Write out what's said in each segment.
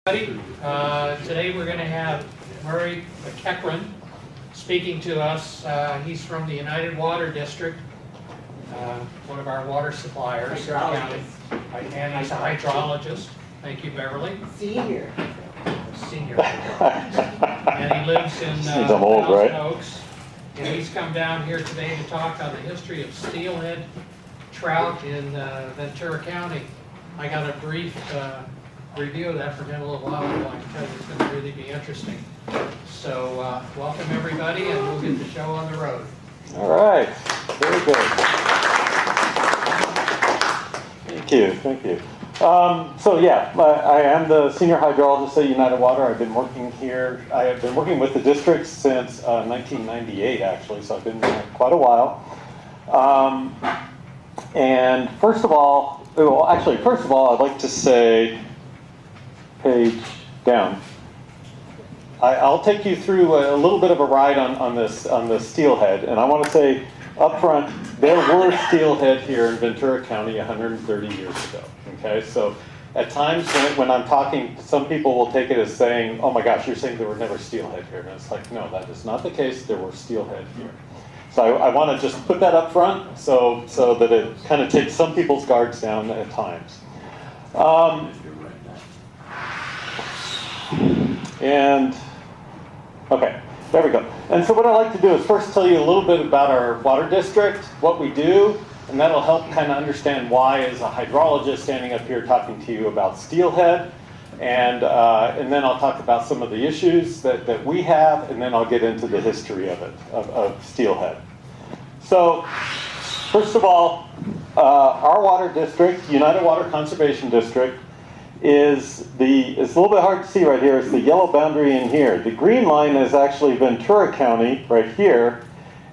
Today we're going to have McEachron speaking to us. He's from the United Water District, one of our water suppliers in the county. And he's a hydrologist. Thank you, Beverly. Senior. Senior hydrologist. And he lives in old, right? Oaks. And he's come down here today to talk on the history of steelhead trout in Ventura County. I got a brief review of that from him a little while ago. I can tell you it's going to really be interesting. So welcome everybody, and we'll get the show on the road. All right, very good. Thank you. So yeah, I am the senior hydrologist at United Water. I've been working here. I have been working with the district since 1998, actually. So I've been there quite a while. And first of all, I'd like to say, page down. I'll take you through a little bit of a ride on the steelhead, and I want to say up front, there were steelhead here in Ventura County 130 years ago. Okay, so at times when I'm talking, some people will take it as saying, "Oh my gosh, you're saying there were never steelhead here," and it's like, no, that is not the case. There were steelhead here. So I want to just put that up front, so that it kind of takes some people's guards down at times. And okay, there we go. And so what I'd like to do is first tell you a little bit about our water district, what we do, and that'll help kind of understand why, as a hydrologist standing up here talking to you about steelhead. And then I'll talk about some of the issues that we have, and then I'll get into the history of it, of steelhead. So first of all, our water district, United Water Conservation District, it's a little bit hard to see right here. It's the yellow boundary in here. The green line is actually Ventura County right here.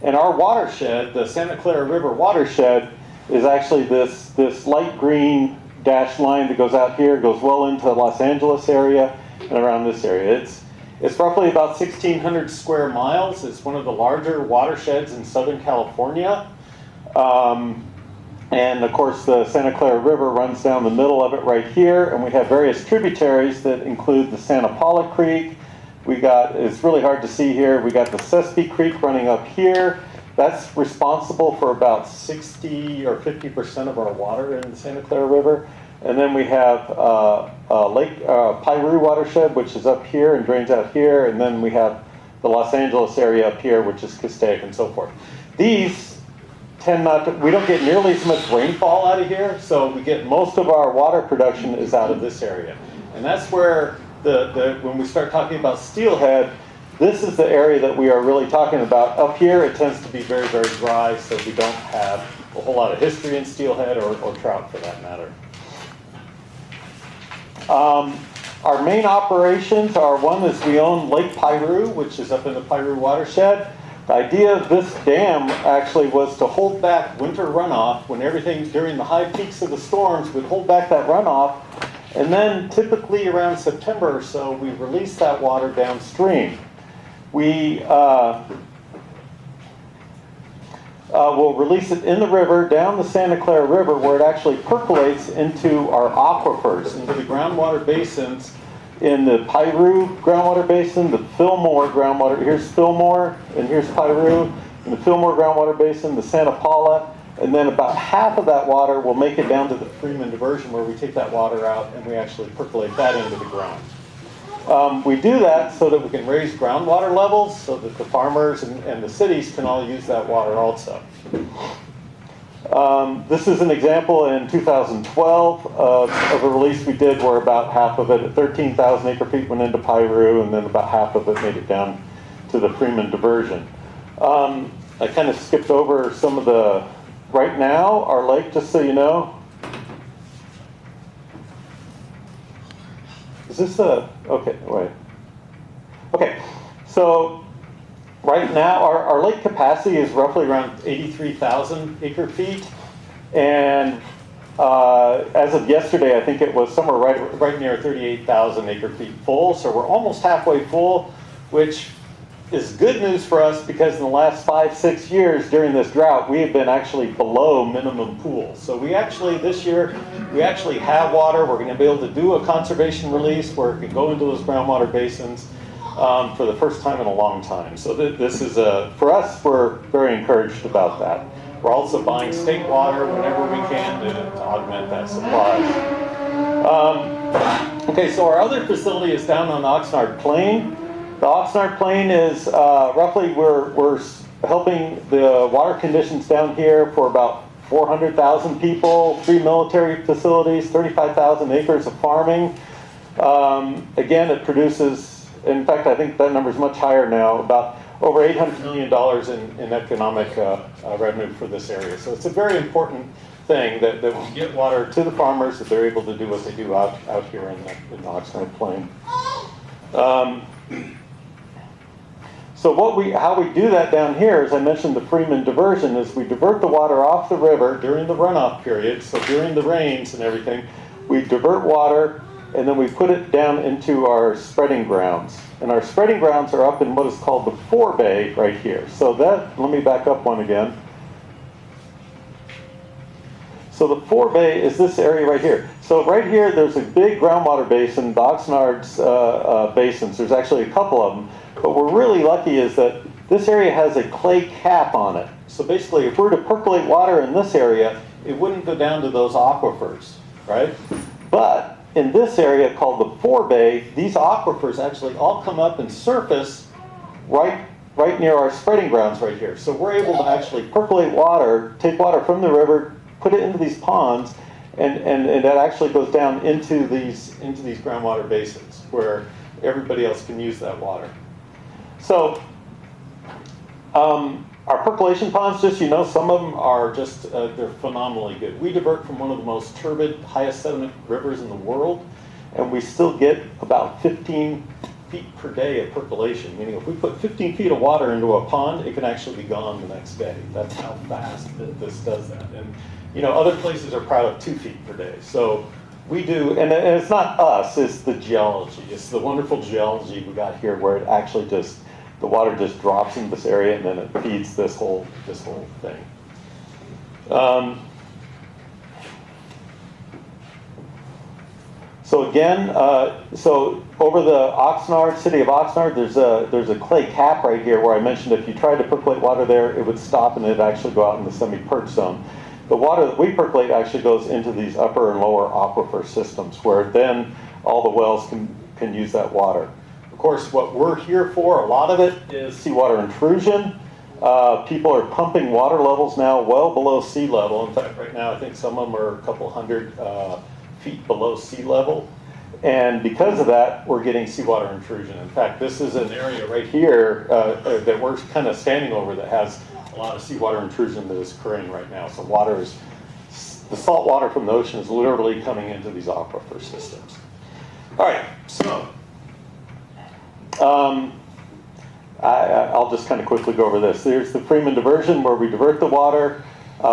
And our watershed, the Santa Clara River watershed, is actually this light green dashed line that goes out here, goes well into the Los Angeles area and around this area. It's roughly about 1,600 square miles. It's one of the larger watersheds in Southern California. And of course, the Santa Clara River runs down the middle of it right here, and we have various tributaries that include the Santa Paula Creek. It's really hard to see here, we got the Sespe Creek running up here. That's responsible for about 60 or 50% of our water in the Santa Clara River. And then we have Lake Piru watershed, which is up here and drains out here. And then we have the Los Angeles area up here, which is Castaic and so forth. These we don't get nearly as much rainfall out of here, so we get most of our water production is out of this area. And that's where when we start talking about steelhead, this is the area that we are really talking about. Up here, it tends to be very, very dry, so we don't have a whole lot of history in steelhead or trout for that matter. Our main operations are, one is we own Lake Piru, which is up in the Piru watershed. The idea of this dam actually was to hold back winter runoff when everything during the high peaks of the storms would hold back that runoff. And then typically around September or so, we release that water downstream. We will release it in the river, down the Santa Clara River, where it actually percolates into our aquifers, into the groundwater basins in the Piru groundwater basin, the Fillmore groundwater. Here's Fillmore, and here's Piru. In the Fillmore groundwater basin, the Santa Paula, and then about half of that water will make it down to the Freeman diversion, where we take that water out and we actually percolate that into the ground. We do that so that we can raise groundwater levels, so that the farmers and the cities can all use that water also. This is an example in 2012 of a release we did where about half of it, at 13,000 acre feet, went into Piru, and then about half of it made it down to the Freeman diversion. I kind of skipped over some of the, right now, our lake, just so you know. Is this okay, wait. Okay, so right now our lake capacity is roughly around 83,000 acre feet. And as of yesterday, I think it was somewhere right near 38,000 acre feet full. So we're almost halfway full, which is good news for us because in the last 5-6 years during this drought, we have been actually below minimum pools. So we actually, this year, we actually have water. We're going to be able to do a conservation release where it can go into those groundwater basins for the first time in a long time. So this is, for us, we're very encouraged about that. We're also buying state water whenever we can to augment that supply. Okay, so our other facility is down on the Oxnard Plain. The Oxnard Plain is roughly, we're helping the water conditions down here for about 400,000 people, 3 military facilities, 35,000 acres of farming. Again, it produces, in fact, I think that number is much higher now, about over $800 million in economic revenue for this area. So it's a very important thing that we get water to the farmers, that they're able to do what they do out here in the Oxnard Plain. So how we do that down here, as I mentioned, the Freeman diversion, is we divert the water off the river during the runoff period. So during the rains and everything, we divert water and then we put it down into our spreading grounds. And our spreading grounds are up in what is called the forebay right here. So let me back up one again. So the forebay is this area right here. So right here, there's a big groundwater basin, the Oxnard's basins. There's actually a couple of them. But we're really lucky is that this area has a clay cap on it. So basically, if we were to percolate water in this area, it wouldn't go down to those aquifers, right? But in this area called the forebay, these aquifers actually all come up and surface right near our spreading grounds right here. So we're able to actually percolate water, take water from the river, put it into these ponds, and that actually goes down into these groundwater basins where everybody else can use that water. So our percolation ponds, just some of them are just, they're phenomenally good. We divert from one of the most turbid, highest sediment rivers in the world, and we still get about 15 feet per day of percolation, meaning if we put 15 feet of water into a pond, it can actually be gone the next day. That's how fast this does that. And other places are proud of 2 feet per day. So we do, and it's not us, it's the geology. It's the wonderful geology we got here where it actually just, the water just drops in this area and then it feeds this whole thing. So again, so over the city of Oxnard, there's a clay cap right here where I mentioned if you tried to percolate water there, it would stop and it'd actually go out in the semi-perch zone. The water that we percolate actually goes into these upper and lower aquifer systems where then all the wells can use that water. Of course, what we're here for, a lot of it is seawater intrusion. People are pumping water levels now well below sea level. In fact, right now, I think some of them are a couple hundred feet below sea level. And because of that, we're getting seawater intrusion. In fact, this is an area right here that we're kind of standing over that has a lot of seawater intrusion that is occurring right now. So the salt water from the ocean is literally coming into these aquifer systems. All right, so I'll just kind of quickly go over this. There's the Freeman diversion where we divert the water.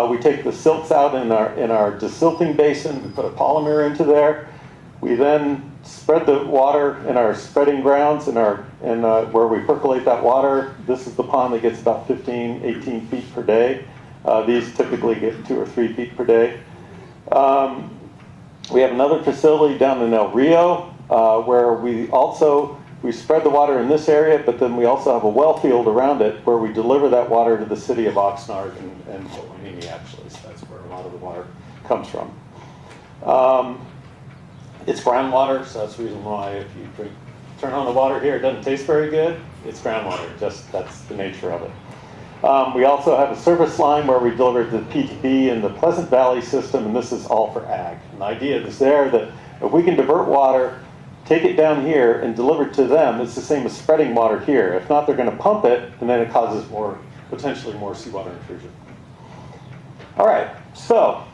We take the silts out in our desilting basin. We put a polymer into there. We then spread the water in our spreading grounds where we percolate that water. This is the pond that gets about 15, 18 feet per day. These typically get 2 or 3 feet per day. We have another facility down in El Rio where we spread the water in this area, but then we also have a well field around it where we deliver that water to the city of Oxnard and Hueneme, actually. So that's where a lot of the water comes from. It's groundwater, so that's the reason why if you turn on the water here, it doesn't taste very good. It's groundwater, that's the nature of it. We also have a service line where we deliver the PTB in the Pleasant Valley system, and this is all for ag. And the idea is there that if we can divert water, take it down here and deliver it to them, it's the same as spreading water here. If not, they're going to pump it, and then it causes potentially more seawater intrusion. All right, so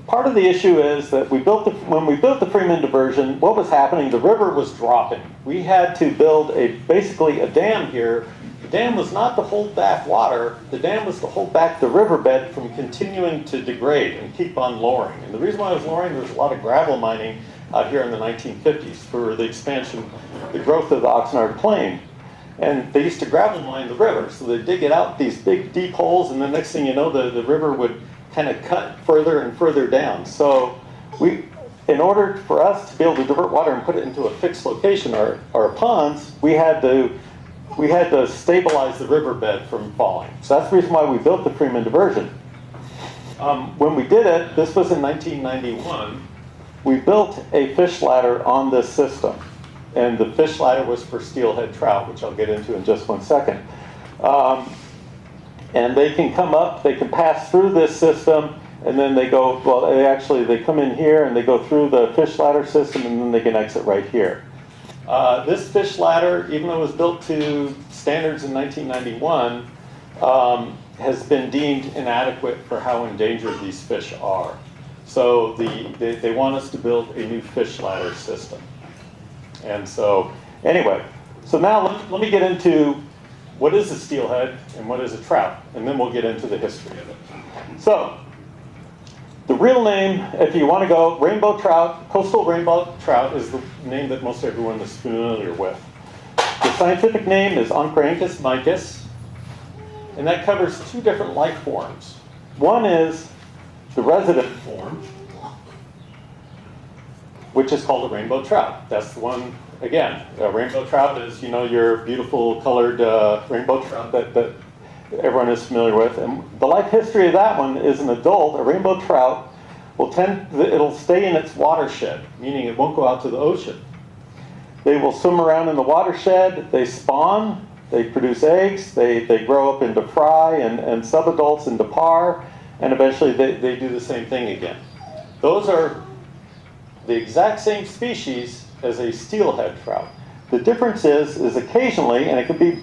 part of the issue is that when we built the Freeman diversion, what was happening? The river was dropping. We had to build basically a dam here. The dam was not to hold back water. The dam was to hold back the riverbed from continuing to degrade and keep on lowering. And the reason why it was lowering, there was a lot of gravel mining out here in the 1950s for the expansion, the growth of the Oxnard Plain. And they used to gravel mine the river. So they'd dig it out, these big deep holes, and the next thing you know, the river would kind of cut further and further down. So in order for us to be able to divert water and put it into a fixed location, our ponds, we had to stabilize the riverbed from falling. So that's the reason why we built the Freeman diversion. When we did it, this was in 1991, we built a fish ladder on this system. And the fish ladder was for steelhead trout, which I'll get into in just one second. And they can come up, they can pass through this system, and then they go, well, they come in here and they go through the fish ladder system, and then they can exit right here. This fish ladder, even though it was built to standards in 1991, has been deemed inadequate for how endangered these fish are. So they want us to build a new fish ladder system. And so, anyway, so now let me get into what is a steelhead and what is a trout, and then we'll get into the history of it. So, the real name, if you want to go, rainbow trout, coastal rainbow trout is the name that most everyone is familiar with. The scientific name is Oncorhynchus micus, and that covers two different life forms. One is the resident form, which is called a rainbow trout. That's the one, again, a rainbow trout is, your beautiful colored rainbow trout that everyone is familiar with. And the life history of that one is an adult, a rainbow trout, it'll stay in its watershed, meaning it won't go out to the ocean. They will swim around in the watershed, they spawn, they produce eggs, they grow up into fry and subadults into par, and eventually they do the same thing again. Those are the exact same species as a steelhead trout. The difference is occasionally, and it could be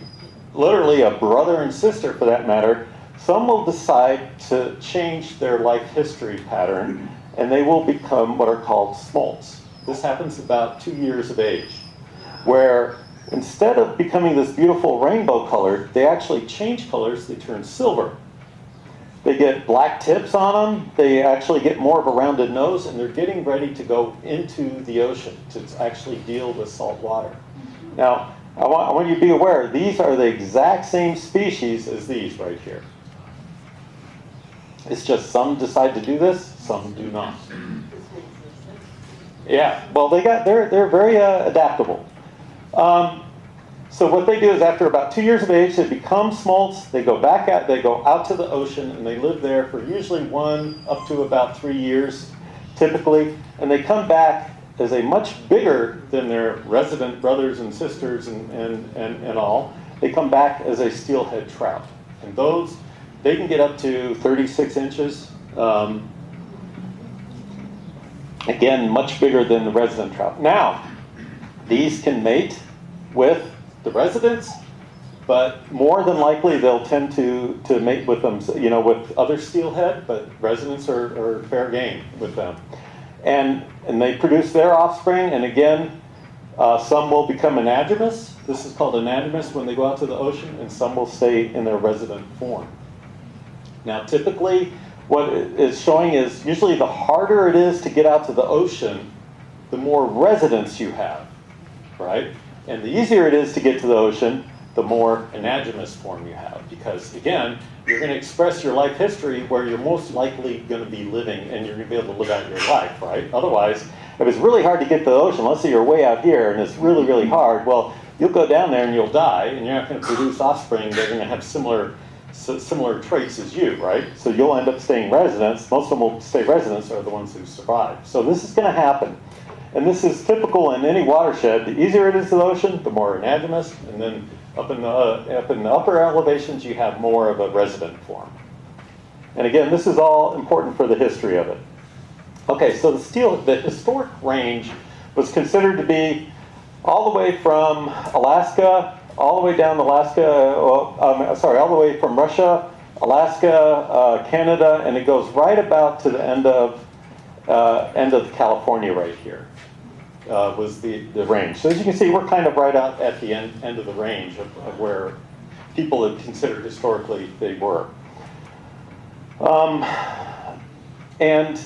literally a brother and sister for that matter, some will decide to change their life history pattern, and they will become what are called smolts. This happens about 2 years of age, where instead of becoming this beautiful rainbow color, they actually change colors, they turn silver. They get black tips on them, they actually get more of a rounded nose, and they're getting ready to go into the ocean to actually deal with salt water. Now, I want you to be aware, these are the exact same species as these right here. It's just some decide to do this, some do not. Yeah, well, they're very adaptable. So what they do is after about 2 years of age, they become smolts, they go out to the ocean, and they live there for usually 1 up to about 3 years, typically, and they come back as a much bigger than their resident brothers and sisters and all. They come back as a steelhead trout. And those, they can get up to 36 inches. Again, much bigger than the resident trout. Now, these can mate with the residents, but more than likely they'll tend to mate with them, with other steelhead, but residents are fair game with them. And they produce their offspring, and again, some will become anadromous. This is called anadromous when they go out to the ocean, and some will stay in their resident form. Now, typically, what it is showing is usually the harder it is to get out to the ocean, the more residents you have, right? And the easier it is to get to the ocean, the more anadromous form you have. Because, again, you're going to express your life history where you're most likely going to be living, and you're going to be able to live out your life, right? Otherwise, if it's really hard to get to the ocean, let's say you're way out here and it's really, really hard, well, you'll go down there and you'll die, and you're not going to produce offspring that are going to have similar traits as you, right? So you'll end up staying residents. Most of them will stay residents are the ones who survive. So this is going to happen. And this is typical in any watershed. The easier it is to the ocean, the more anadromous, and then up in the upper elevations, you have more of a resident form. And again, this is all important for the history of it. Okay, so the historic range was considered to be all the way from Alaska, all the way down Alaska, all the way from Russia, Alaska, Canada, and it goes right about to the end of California right here. Was the range. So as you can see, we're kind of right out at the end of the range of where people had considered historically they were. And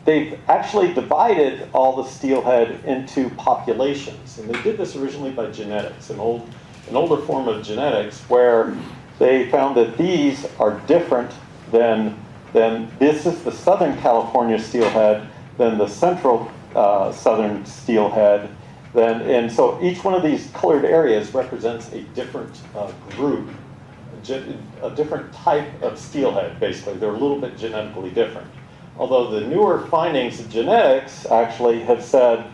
they've actually divided all the steelhead into populations. And they did this originally by genetics, an older form of genetics, where they found that these are different than this is the Southern California steelhead, than the central southern steelhead. And so each one of these colored areas represents a different group, a different type of steelhead, basically. They're a little bit genetically different. Although the newer findings of genetics actually have said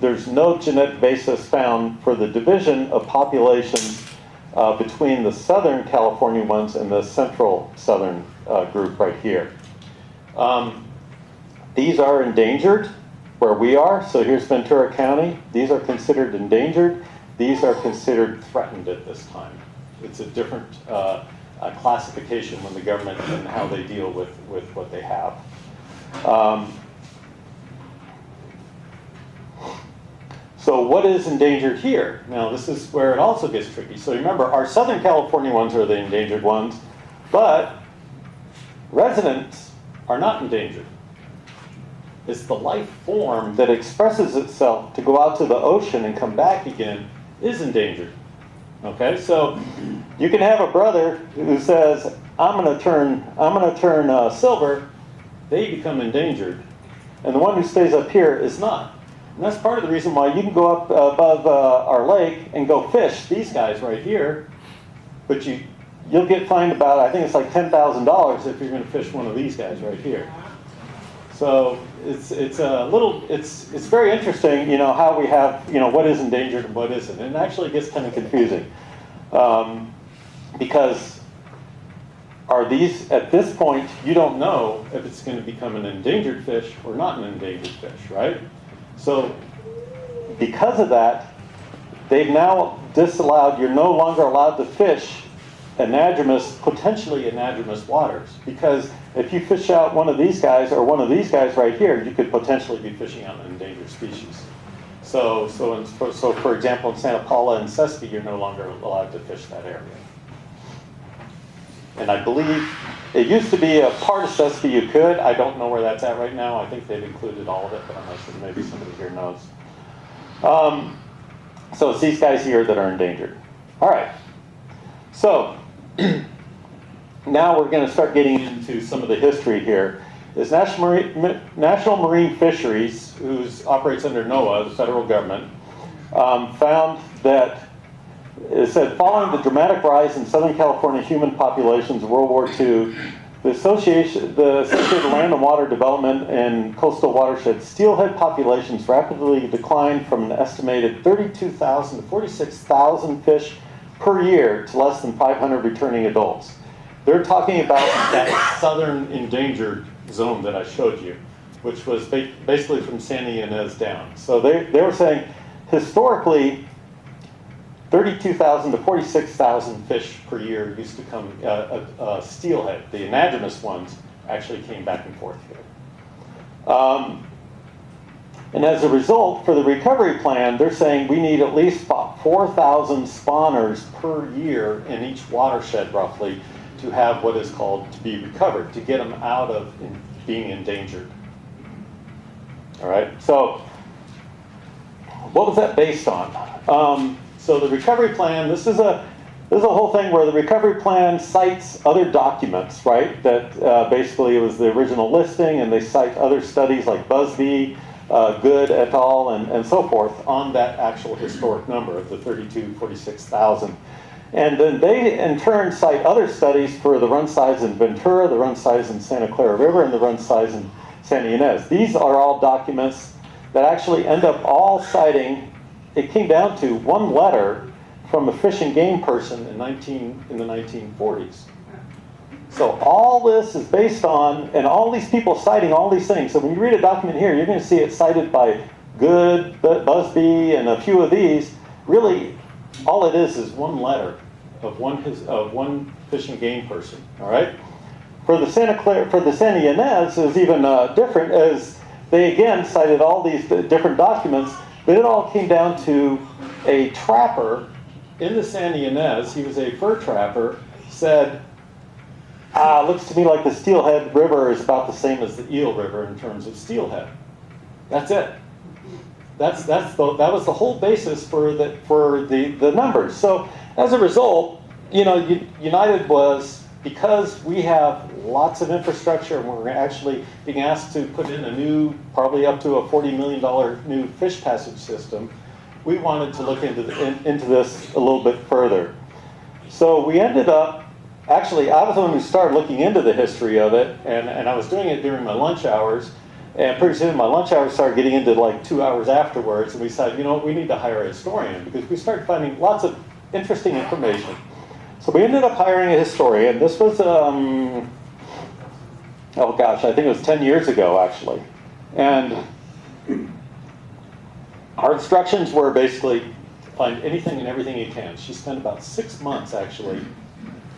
there's no genetic basis found for the division of populations between the Southern California ones and the central southern group right here. These are endangered where we are. So here's Ventura County. These are considered endangered. These are considered threatened at this time. It's a different classification when the government and how they deal with what they have. So what is endangered here? Now this is where it also gets tricky. So remember, our Southern California ones are the endangered ones, but residents are not endangered. It's the life form that expresses itself to go out to the ocean and come back again is endangered. Okay, so you can have a brother who says, I'm going to turn silver. They become endangered, and the one who stays up here is not. And that's part of the reason why you can go up above our lake and go fish these guys right here, but you'll get fined about, I think it's like $10,000 if you're going to fish one of these guys right here. So it's very interesting, how we have, what is endangered and what isn't. And it actually gets kind of confusing because are these, at this point, you don't know if it's going to become an endangered fish or not an endangered fish, right? So because of that, they've now disallowed, you're no longer allowed to fish potentially anadromous waters, because if you fish out one of these guys or one of these guys right here, you could potentially be fishing out an endangered species. So for example, in Santa Paula and Sespe, you're no longer allowed to fish that area. And I believe it used to be a part of Sespe you could. I don't know where that's at right now. I think they've included all of it, but I'm not sure. Maybe somebody here knows. So it's these guys here that are endangered. All right. So now we're going to start getting into some of the history here. Is National Marine Fisheries, who operates under NOAA, the federal government, found that it said, following the dramatic rise in Southern California human populations in World War II, the Associated Land and Water Development and Coastal Watersheds steelhead populations rapidly declined from an estimated 32,000 to 46,000 fish per year to less than 500 returning adults. They're talking about that southern endangered zone that I showed you, which was basically from Santa Ynez down. So they were saying historically 32,000 to 46,000 fish per year used to come, steelhead, the anadromous ones, actually came back and forth here. And as a result, for the recovery plan, they're saying we need at least 4,000 spawners per year in each watershed, roughly, to have what is called to be recovered, to get them out of being endangered. All right, so what was that based on? So the recovery plan, this is a whole thing where the recovery plan cites other documents, right? That basically it was the original listing, and they cite other studies like Busby, Good et al., and so forth on that actual historic number of the 46,000. And then they, in turn, cite other studies for the run size in Ventura, the run size in Santa Clara River, and the run size in Santa Ynez. These are all documents that actually end up all citing, it came down to one letter from a fish and game person in the 1940s. So all this is based on, and all these people citing all these things. So when you read a document here, you're going to see it cited by Good, Busby, and a few of these. Really, all it is one letter of one fish and game person. All right. For the Santa Ynez, it was even different, as they again cited all these different documents, but it all came down to a trapper in the Santa Ynez. He was a fur trapper. Said, looks to me like the Steeelhead River is about the same as the Eel River in terms of steelhead. That's it. That was the whole basis for the numbers. So as a result, United was, because we have lots of infrastructure and we're actually being asked to put in a new, probably up to a $40 million new fish passage system, we wanted to look into this a little bit further. So we ended up, actually, I was the one who started looking into the history of it, and I was doing it during my lunch hours, and pretty soon my lunch hours started getting into like 2 hours afterwards, and we decided, we need to hire a historian, because we started finding lots of interesting information. So we ended up hiring a historian. This was, oh gosh, I think it was 10 years ago, actually. And our instructions were basically find anything and everything you can. She spent about 6 months, actually,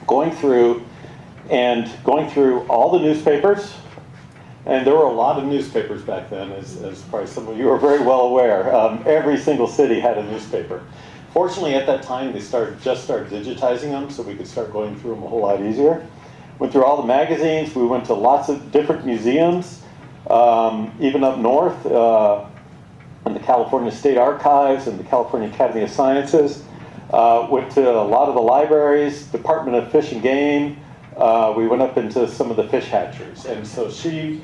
going through all the newspapers. And there were a lot of newspapers back then, as probably some of you are very well aware. Every single city had a newspaper. Fortunately, at that time, they just started digitizing them, so we could start going through them a whole lot easier. Went through all the magazines. We went to lots of different museums, even up north, in the California State Archives and the California Academy of Sciences. Went to a lot of the libraries, Department of Fish and Game. We went up into some of the fish hatcheries. And so she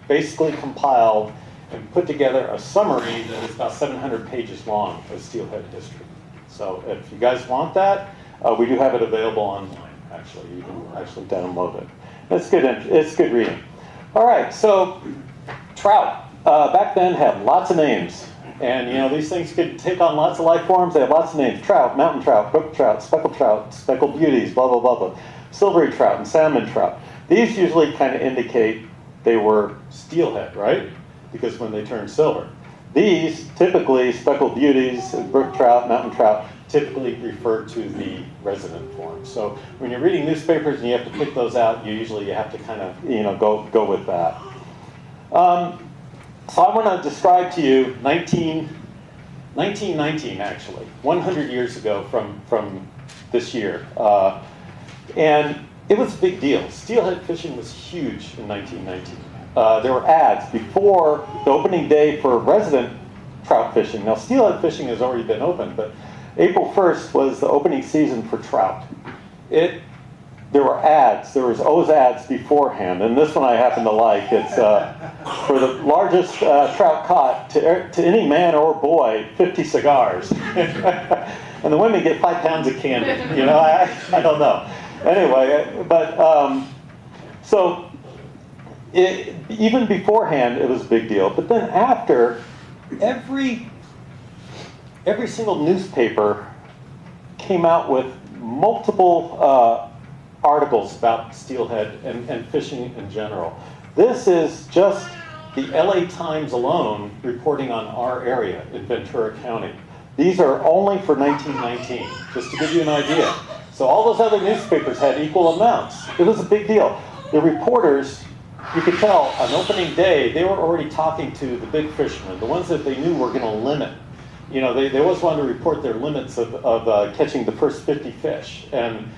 basically compiled and put together a summary that is about 700 pages long of steelhead history. So if you guys want that, we do have it available online, actually. You can actually download it. It's good reading. All right, so trout, back then, had lots of names. And these things could take on lots of life forms. They have lots of names: trout, mountain trout, brook trout, speckled beauties, blah, blah, blah, blah. Silvery trout and salmon trout. These usually kind of indicate they were steelhead, right? Because when they turn silver. These, typically, speckled beauties, brook trout, mountain trout, typically refer to the resident form. So when you're reading newspapers and you have to pick those out, you have to kind of, go with that. So I want to describe to you 1919, actually, 100 years ago from this year. And it was a big deal. Steelhead fishing was huge in 1919. There were ads before the opening day for resident trout fishing. Now, steelhead fishing has already been open, but April 1st was the opening season for trout. There were ads. There was always ads beforehand, and this one I happen to like. It's for the largest trout caught to any man or boy, 50 cigars, and the women get 5 pounds of candy. I don't know. Anyway, but so even beforehand, it was a big deal. But then after, every single newspaper came out with multiple articles about steelhead and fishing in general. This is just the LA Times alone reporting on our area in Ventura County. These are only for 1919, just to give you an idea. So all those other newspapers had equal amounts. It was a big deal. The reporters, you could tell on opening day, they were already talking to the big fishermen, the ones that they knew were going to limit. They always wanted to report their limits of catching the first 50 fish. And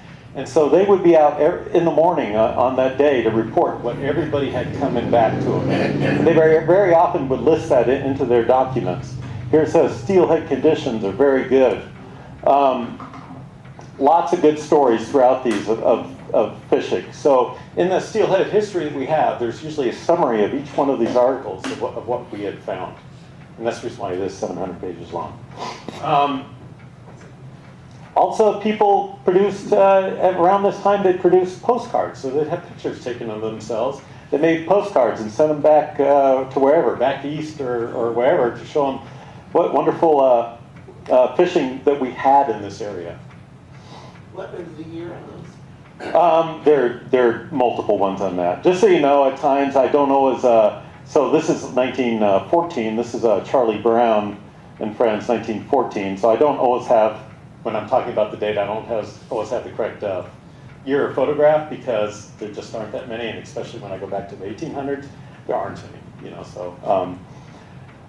so they would be out in the morning on that day to report what everybody had coming back to them. And they very, very often would list that into their documents. Here it says, steelhead conditions are very good. Lots of good stories throughout these of fishing. So in the steelhead history that we have, there's usually a summary of each one of these articles of what we had found. And that's the reason why it is 700 pages long. Also, people produced, around this time, they produced postcards. So they'd have pictures taken of themselves. They made postcards and sent them back to wherever, back east or wherever, to show them what wonderful fishing that we had in this area. What is the year on those? There are multiple ones on that. Just so you know, at times, I don't always, so this is 1914. This is Charlie Brown and Friends, 1914. So I don't always have, when I'm talking about the date, I don't always have the correct year or photograph, because there just aren't that many, and especially when I go back to the 1800s, there aren't any, so.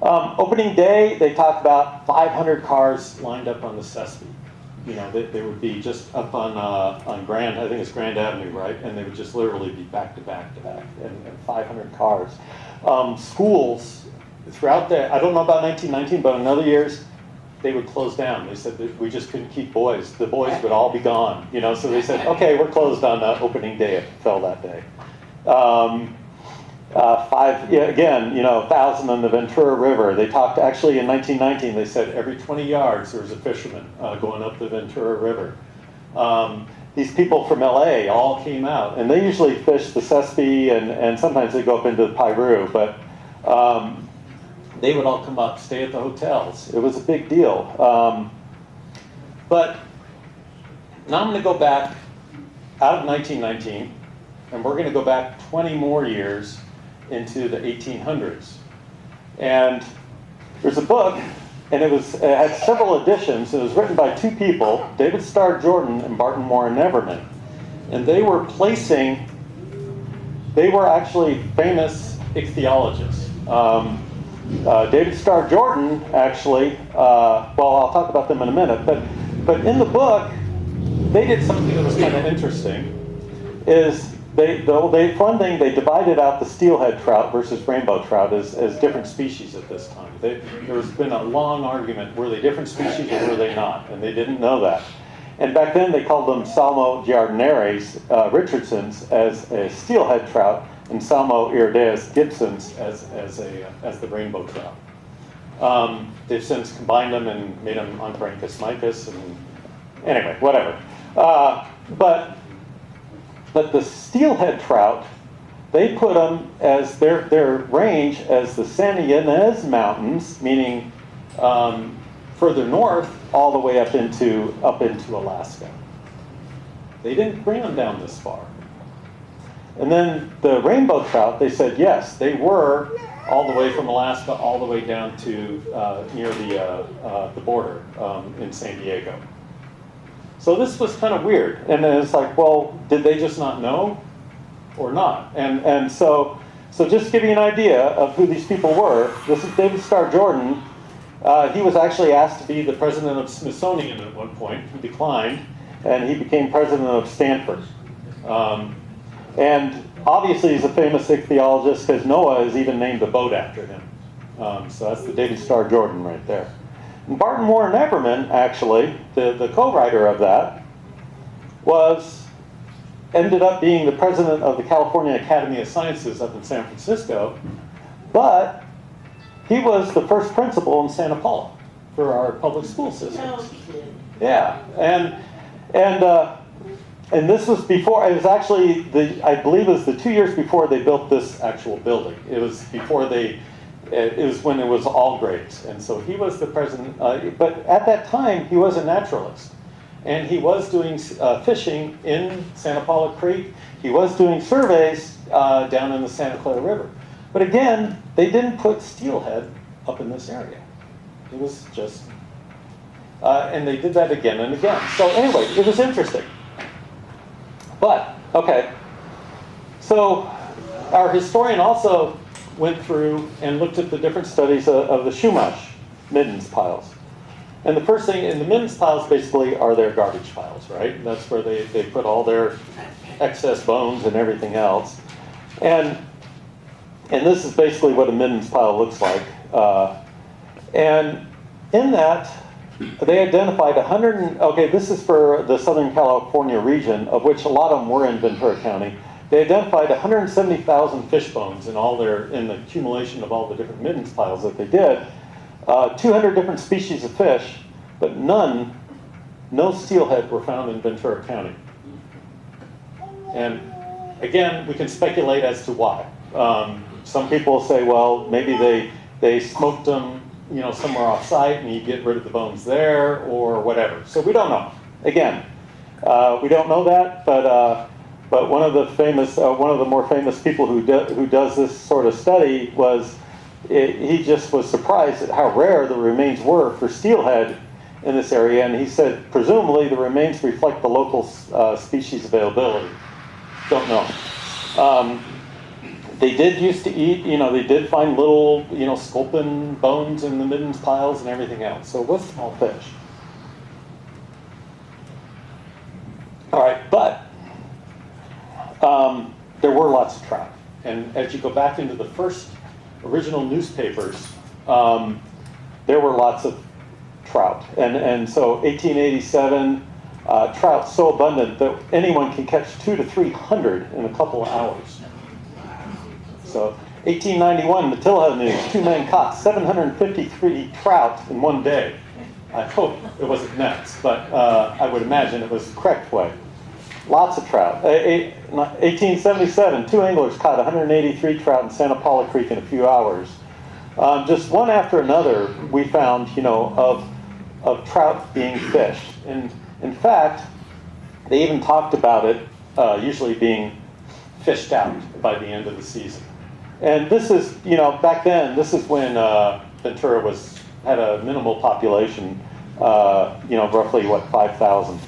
Opening day, they talked about 500 cars lined up on the Sesame. they would be just up on Grand, I think it's Grand Avenue, right? And they would just literally be back to back to back, and 500 cars. Schools throughout I don't know about 1919, but in other years, they would close down. They said that we just couldn't keep boys. The boys would all be gone, so they said, okay, we're closed on opening day if it fell that day. Again, 1,000 on the Ventura River. They talked, actually in 1919, they said every 20 yards there was a fisherman going up the Ventura River. These people from LA all came out, and they usually fish the Sespe, and sometimes they go up into the Piru, but they would all come up, stay at the hotels. It was a big deal. But now I'm going to go back out of 1919, and we're going to go back 20 more years into the 1800s. And there's a book, and it had several editions. It was written by two people, David Starr Jordan and Barton Warren Neverman. And they were actually famous ichthyologists. David Starr Jordan, actually, I'll talk about them in a minute, but in the book, they did something that was kind of interesting, is one thing, they divided out the steelhead trout versus rainbow trout as different species at this time. There's been a long argument, were they different species or were they not? And they didn't know that. And back then they called them Salmo giardinaris, Richardsons, as a steelhead trout, and Salmo irideus Gibsons as the rainbow trout. They've since combined them and made them Onthranchus micus, and anyway, whatever. But the steelhead trout, they put them as their range as the Santa Ynez Mountains, meaning further north, all the way up into Alaska. They didn't bring them down this far. And then the rainbow trout, they said yes, they were all the way from Alaska all the way down to near the border in San Diego. So this was kind of weird, and then it's like, well, did they just not know, or not? And so just to give you an idea of who these people were, this is David Starr Jordan. He was actually asked to be the president of Smithsonian at one point. He declined, and he became president of Stanford. And obviously he's a famous ichthyologist because Noah has even named a boat after him. So that's the David Starr Jordan right there. And Barton Warren Neverman, actually, the co-writer of that, ended up being the president of the California Academy of Sciences up in San Francisco, but he was the first principal in Santa Paula for our public school system. No, he didn't. Yeah, and this was before. It was actually I believe it was the 2 years before they built this actual building. It was before it was when it was all grapes, and so he was the president. But at that time, he was a naturalist, and he was doing fishing in Santa Paula Creek. He was doing surveys down in the Santa Clara River. But again, they didn't put steelhead up in this area. It was just, and they did that again and again. So anyway, it was interesting. But, okay, so our historian also went through and looked at the different studies of the Chumash middens piles. And the first thing, in the middens piles basically are their garbage piles, right? That's where they put all their excess bones and everything else. And this is basically what a middens pile looks like. And in that, they identified this is for the Southern California region, of which a lot of them were in Ventura County. They identified 170,000 fish bones in the accumulation of all the different middens piles that they did. 200 different species of fish, but no steelhead were found in Ventura County. And again, we can speculate as to why. Some people say, well, maybe they smoked them, somewhere off site, and you get rid of the bones there, or whatever. So we don't know. Again, we don't know that, but one of the more famous people who does this sort of study he just was surprised at how rare the remains were for steelhead in this area, and he said presumably the remains reflect the local species availability. Don't know. They did used to eat, they did find little, sculpin bones in the middens piles and everything else. So it was small fish. All right, but there were lots of trout. And as you go back into the first original newspapers, there were lots of trout. And so 1887, trout so abundant that anyone can catch 200 to 300 in a couple of hours. So 1891, the Steeelhead News, 2 men caught 753 trout in one day. I hope it wasn't nets, but I would imagine it was the correct way. Lots of trout. 1877, 2 anglers caught 183 trout in Santa Paula Creek in a few hours. Just one after another, we found, of trout being fished. And in fact, they even talked about it usually being fished out by the end of the season. And this is, back then, this is when Ventura had a minimal population, roughly, 5,000.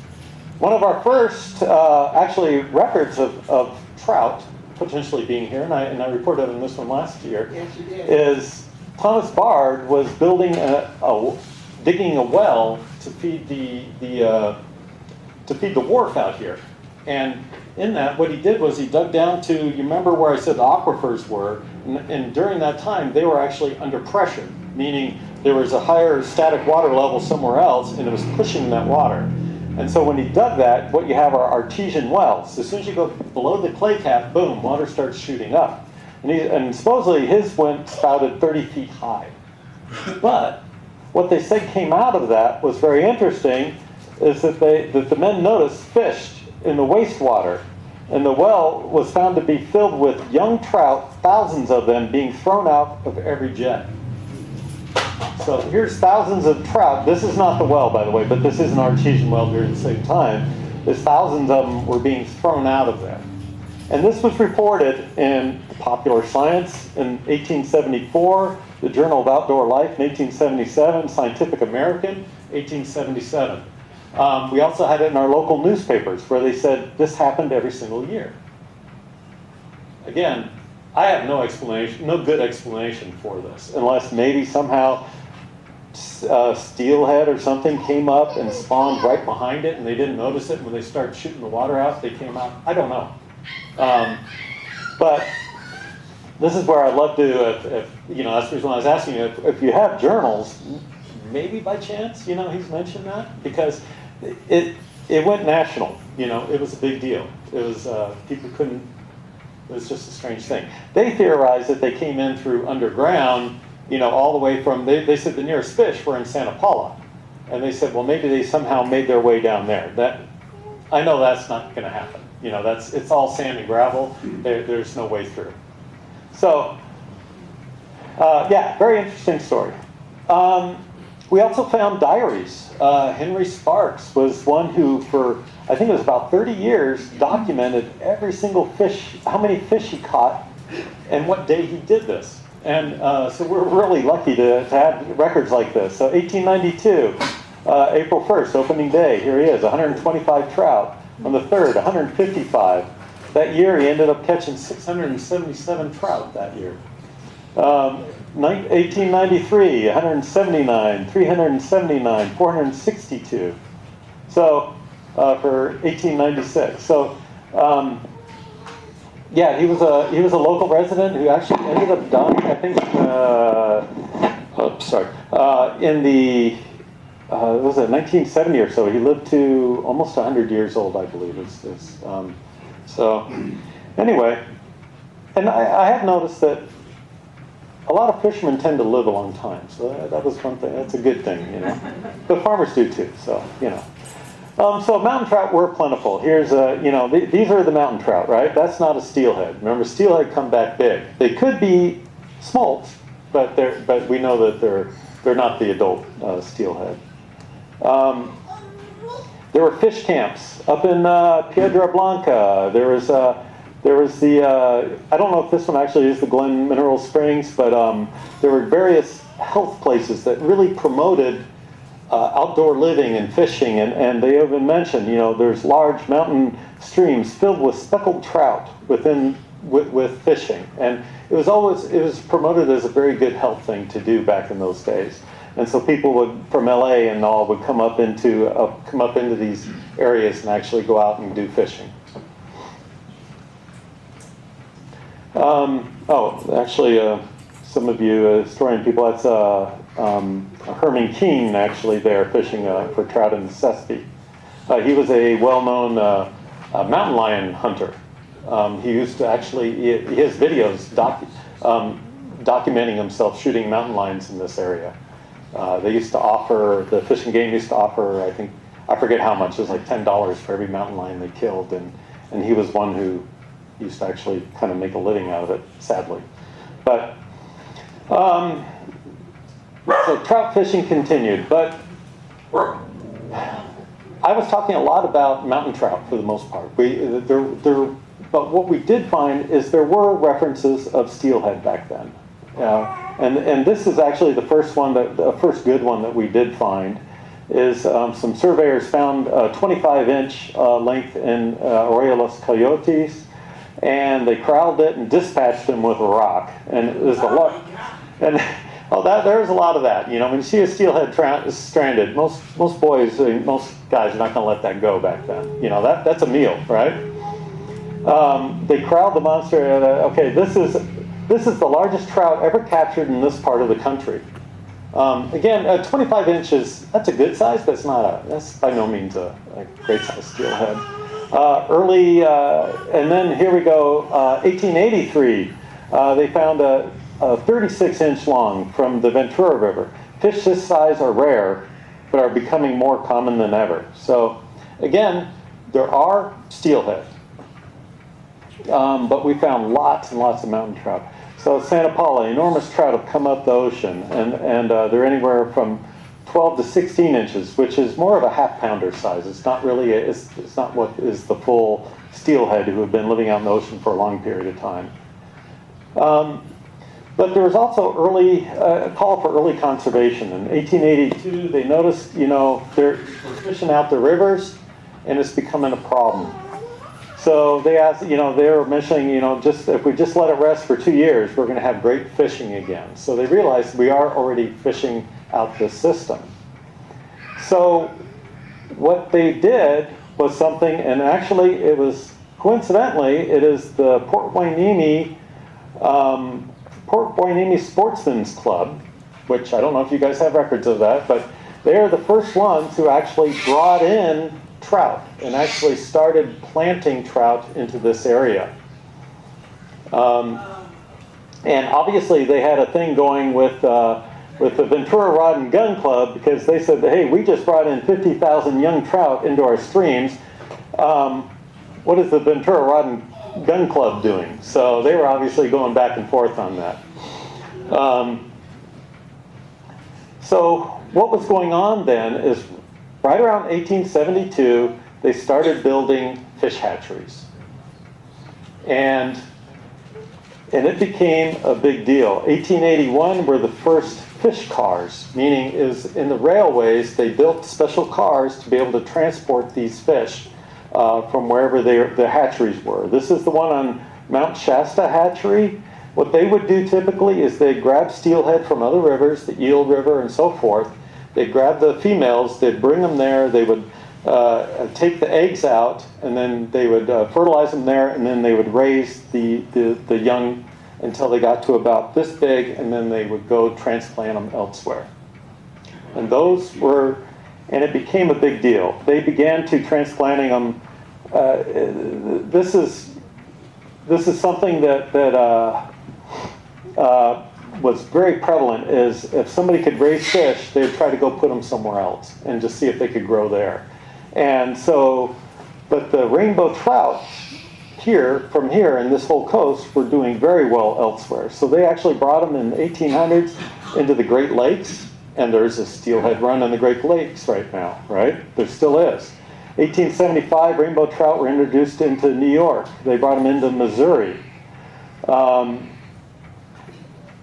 One of our first, actually, records of trout potentially being here, and I reported on this one last year, Yes, you did. is Thomas Bard was building digging a well to feed the wharf out here. And in that, what he did was he dug down to, you remember where I said the aquifers were, and during that time, they were actually under pressure, meaning there was a higher static water level somewhere else, and it was pushing that water. And so when he dug that, what you have are artesian wells. As soon as you go below the clay cap, boom, water starts shooting up. And supposedly his spouted 30 feet high. But what they said came out of that was very interesting, is that the men noticed fish in the wastewater. And the well was found to be filled with young trout, thousands of them being thrown out of every jet. So here's thousands of trout. This is not the well, by the way, but this is an artesian well during the same time. There's thousands of them were being thrown out of there. And this was reported in Popular Science in 1874, the Journal of Outdoor Life in 1877, Scientific American, 1877. We also had it in our local newspapers where they said this happened every single year. Again, I have no explanation, no good explanation for this, unless maybe somehow Steeelhead or something came up and spawned right behind it and they didn't notice it. And when they started shooting the water out, they came out. I don't know. But this is where I'd love to, if that's the reason why I was asking you, if you have journals, maybe by chance, he's mentioned that, because it went national. It was a big deal. It was, people couldn't, it was just a strange thing. They theorized that they came in through underground, all the way from, they said the nearest fish were in Santa Paula. And they said, well, maybe they somehow made their way down there. I know that's not going to happen. It's all sand and gravel. There's no way through. So, very interesting story. We also found diaries. Henry Sparks was one who, for I think it was about 30 years, documented every single fish, how many fish he caught, and what day he did this. And so we're really lucky to have records like this. So 1892, April 1st, opening day, here he is, 125 trout. On the 3rd, 155. That year, he ended up catching 677 trout that year. 1893, 179, 379, 462. So, for 1896. So, he was a local resident who actually ended up dying, I think, in the, was it 1970 or so? He lived to almost 100 years old, I believe. So, anyway, and I have noticed that a lot of fishermen tend to live a long time. So that was one thing. That's a good thing, But farmers do too. So, so mountain trout were plentiful. Here's these are the mountain trout, right? That's not a steelhead. Remember, steelhead come back big. They could be smolts, but we know that they're not the adult steelhead. There were fish camps up in Piedra Blanca. There was the I don't know if this one actually is the Glen Mineral Springs, but there were various health places that really promoted outdoor living and fishing, and they even mentioned, there's large mountain streams filled with speckled trout with fishing, and it was promoted as a very good health thing to do back in those days. And so people would, from LA and all, would come up into these areas and actually go out and do fishing. Some of you historian people, that's Herman Keene actually there fishing for trout in the Sespe. He was a well-known mountain lion hunter. He used to actually, he has videos documenting himself shooting mountain lions in this area. They used to offer, the Fish and Game used to offer, I forget how much, it was like $10 for every mountain lion they killed, and he was one who used to actually kind of make a living out of it, sadly. But, so trout fishing continued, but I was talking a lot about mountain trout for the most part. But what we did find is there were references of steelhead back then. And this is actually the first good one that we did find, is some surveyors found a 25-inch length in Orioles coyotes, and they corralled it and dispatched them with a rock. And it was a lot. And there's a lot of that. When you see a steelhead stranded, most boys, most guys are not going to let that go back then. That's a meal, right? They corralled the monster. This is the largest trout ever captured in this part of the country. Again, 25 inches, that's a good size, but that's by no means a great size steelhead. And then here we go, 1883, they found a 36-inch long from the Ventura River. Fish this size are rare, but are becoming more common than ever. So, again, there are steelhead, but we found lots and lots of mountain trout. So Santa Paula, enormous trout have come up the ocean, and they're anywhere from 12 to 16 inches, which is more of a half-pounder size. It's not really, it's not what is the full steelhead who have been living out in the ocean for a long period of time. But there was also a call for early conservation. In 1882, they noticed, they're fishing out the rivers, and it's becoming a problem. So they asked, they were mentioning, if we just let it rest for 2 years, we're going to have great fishing again. So they realized we are already fishing out this system. So what they did was something, and actually it was, coincidentally, it is the Port Hueneme Sportsmen's Club, which I don't know if you guys have records of that, but they are the first ones who actually brought in trout and actually started planting trout into this area. And obviously they had a thing going with the Ventura Rod and Gun Club, because they said, hey, we just brought in 50,000 young trout into our streams. What is the Ventura Rod and Gun Club doing? So they were obviously going back and forth on that. So what was going on then is right around 1872, they started building fish hatcheries. And it became a big deal. 1881 were the first fish cars, meaning is in the railways, they built special cars to be able to transport these fish from wherever the hatcheries were. This is the one on Mount Shasta Hatchery. What they would do typically is they'd grab steelhead from other rivers, the Eel River and so forth. They'd grab the females, they'd bring them there, they would take the eggs out, and then they would fertilize them there, and then they would raise the young until they got to about this big, and then they would go transplant them elsewhere. And it became a big deal. They began to transplanting them. This is something that was very prevalent, is if somebody could raise fish, they'd try to go put them somewhere else and just see if they could grow there. And so, but the rainbow trout from here in this whole coast were doing very well elsewhere. So they actually brought them in the 1800s into the Great Lakes, and there's a steelhead run in the Great Lakes right now, right? There still is. 1875, rainbow trout were introduced into New York. They brought them into Missouri.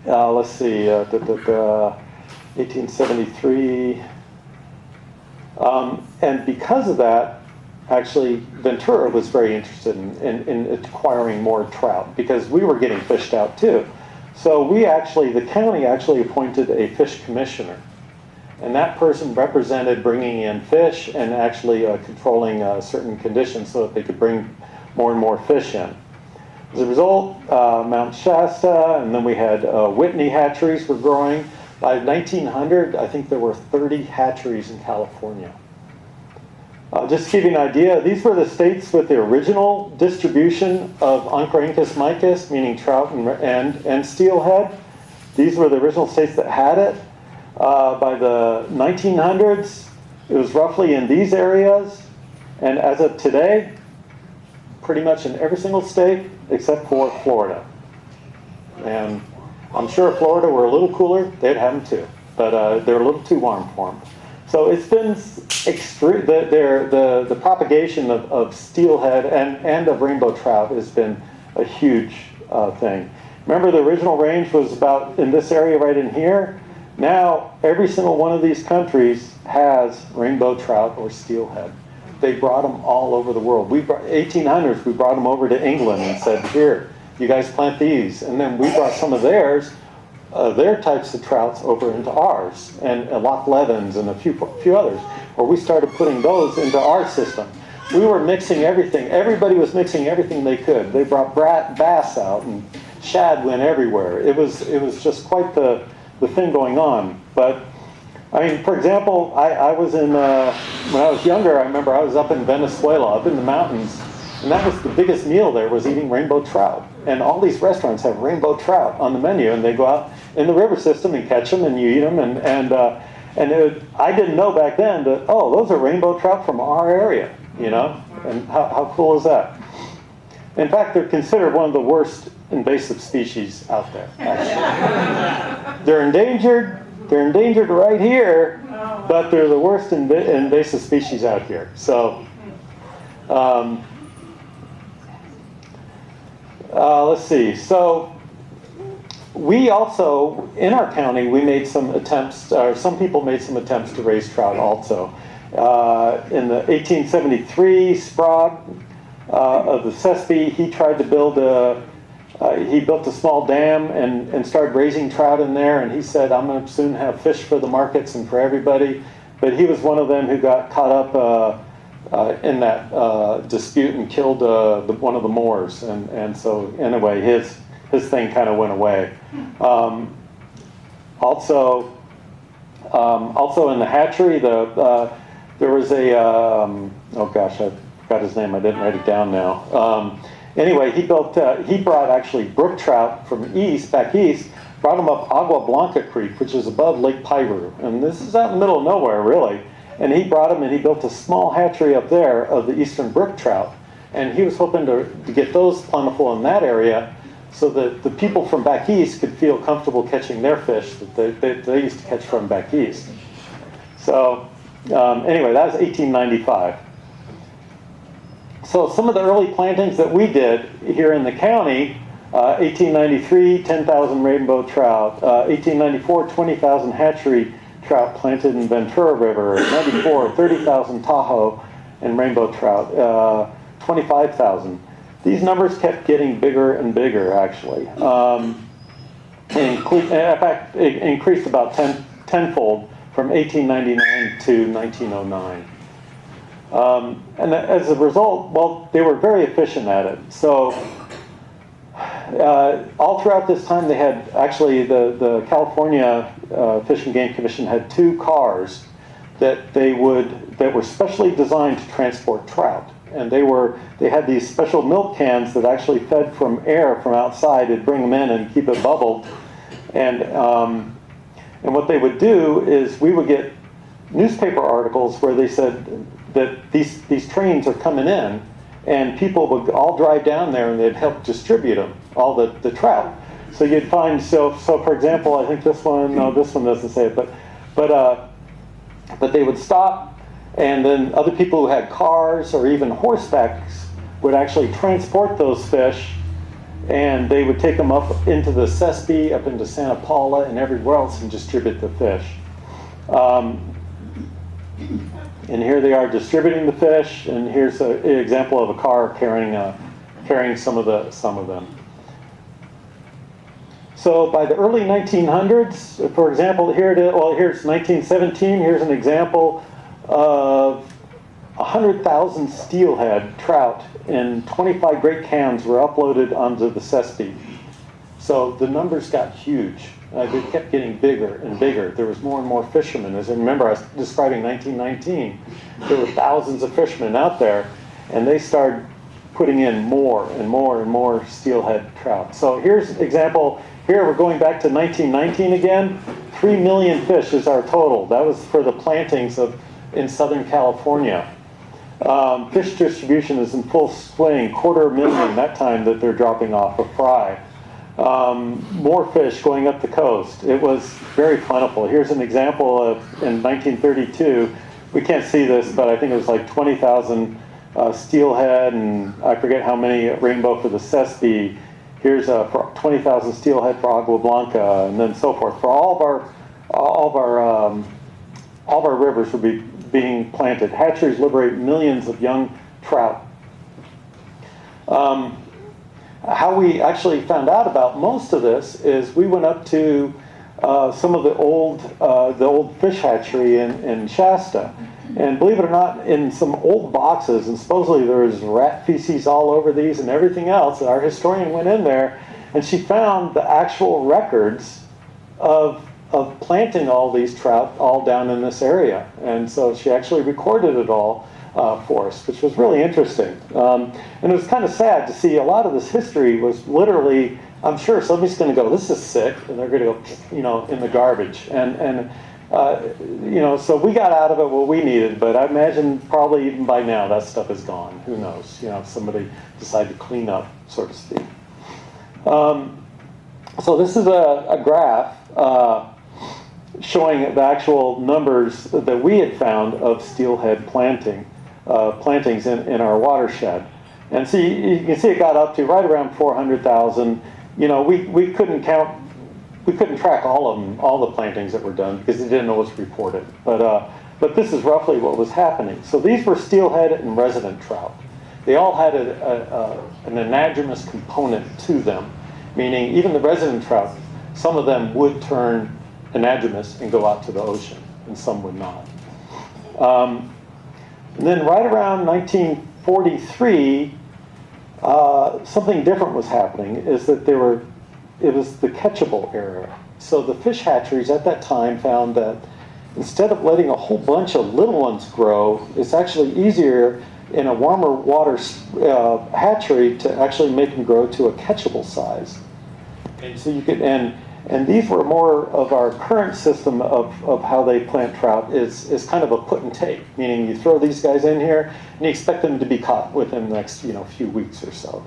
Let's see, 1873. And because of that, actually, Ventura was very interested in acquiring more trout, because we were getting fished out too. So the county actually appointed a fish commissioner. and that person represented bringing in fish and actually controlling certain conditions so that they could bring more and more fish in. As a result, Mount Shasta, and then we had Whitney hatcheries were growing. By 1900, I think there were 30 hatcheries in California. Just to give you an idea, these were the states with the original distribution of Oncorhynchus micus, meaning trout and steelhead. These were the original states that had it. By the 1900s, it was roughly in these areas, and as of today, pretty much in every single state except for Florida. And I'm sure if Florida were a little cooler, they'd have them too, but they're a little too warm for them. So it's been extreme. The propagation of steelhead and of rainbow trout has been a huge thing. Remember, the original range was about in this area right in here. Now, every single one of these countries has rainbow trout or steelhead. They brought them all over the world. 1800s, we brought them over to England and said, here, you guys plant these. And then we brought some of theirs, their types of trouts over into ours, and Loch Levens and a few others, where we started putting those into our system. We were mixing everything. Everybody was mixing everything they could. They brought bass out, and shad went everywhere. It was just quite the thing going on. But I mean, for example, I was in when I was younger. I remember I was up in Venezuela, up in the mountains, and that was the biggest meal there, was eating rainbow trout. And all these restaurants have rainbow trout on the menu, and they go out in the river system and catch them, and you eat them. I didn't know back then that, oh, those are rainbow trout from our area, you know? And how cool is that? In fact, they're considered one of the worst invasive species out there, actually. They're endangered. They're endangered right here, but they're the worst invasive species out here. So, let's see. So, we also, in our county, we made some attempts, or some people made some attempts to raise trout also. In the 1873, Sprague of the Sespe, he tried to build he built a small dam and started raising trout in there, and he said, I'm going to soon have fish for the markets and for everybody. But he was one of them who got caught up in that dispute and killed one of the Moors. And so, anyway, his thing kind of went away. Also in the hatchery, there was a, oh gosh, I forgot his name, I didn't write it down now. Anyway, he brought actually brook trout from back east, brought them up Agua Blanca Creek, which is above Lake Piru. And this is out in the middle of nowhere, really. And he brought them, and he built a small hatchery up there of the eastern brook trout. And he was hoping to get those plentiful in that area so that the people from back east could feel comfortable catching their fish that they used to catch from back east. So anyway, that was 1895. So some of the early plantings that we did here in the county, 1893, 10,000 rainbow trout. 1894, 20,000 hatchery trout planted in Ventura River. 94, 30,000 Tahoe and rainbow trout. 25,000. These numbers kept getting bigger and bigger, actually. In fact, it increased about tenfold from 1899 to 1909. And as a result, well, they were very efficient at it. So all throughout this time, they had actually the California Fish and Game Commission had 2 cars that were specially designed to transport trout. And they had these special milk cans that actually fed from air from outside. They'd bring them in and keep it bubbled. And what they would do is we would get newspaper articles where they said that these trains are coming in, and people would all drive down there and they'd help distribute them, all the trout. So you'd find, so for example, I think this one doesn't say it, but they would stop, and then other people who had cars or even horsebacks would actually transport those fish, and they would take them up into the Sespe, up into Santa Paula, and everywhere else and distribute the fish. And here they are distributing the fish, and here's an example of a car carrying some of them. So by the early 1900s, for example, here it is, well, here's 1917. Here's an example of 100,000 steelhead trout in 25 great cans were uploaded onto the Sespe. So the numbers got huge. They kept getting bigger and bigger. There was more and more fishermen. As I remember, I was describing 1919. There were thousands of fishermen out there, and they started putting in more and more and more steelhead trout. So here's an example. Here we're going back to 1919 again. 3 million fish is our total. That was for the plantings in Southern California. Fish distribution is in full swing. 250,000 that time that they're dropping off a fry. More fish going up the coast. It was very plentiful. Here's an example of in 1932. We can't see this, but I think it was like 20,000 steelhead, and I forget how many rainbow for the Sespe. Here's for 20,000 steelhead for Agua Blanca, and then so forth. For all of our rivers will be being planted. Hatcheries liberate millions of young trout. How we actually found out about most of this is we went up to some of the old fish hatchery in Shasta. And believe it or not, in some old boxes, and supposedly there was rat feces all over these and everything else, our historian went in there and she found the actual records of planting all these trout all down in this area. And so she actually recorded it all for us, which was really interesting. And it was kind of sad to see a lot of this history was literally, I'm sure somebody's going to go, this is sick, and they're going to go, in the garbage. And so we got out of it what we needed, but I imagine probably even by now that stuff is gone. Who knows? If somebody decided to clean up, so to speak. So this is a graph showing the actual numbers that we had found of steelhead plantings in our watershed. And see, you can see it got up to right around 400,000. We couldn't count. We couldn't track all of them, all the plantings that were done, because they didn't know what's reported. But this is roughly what was happening. So these were steelhead and resident trout. They all had an anadromous component to them, meaning even the resident trout, some of them would turn anadromous and go out to the ocean, and some would not. And then right around 1943, something different was happening, is that it was the catchable era. So the fish hatcheries at that time found that instead of letting a whole bunch of little ones grow, it's actually easier in a warmer water hatchery to actually make them grow to a catchable size. And so you could, and these were more of our current system of how they plant trout is kind of a put and take, meaning you throw these guys in here and you expect them to be caught within the next few weeks or so.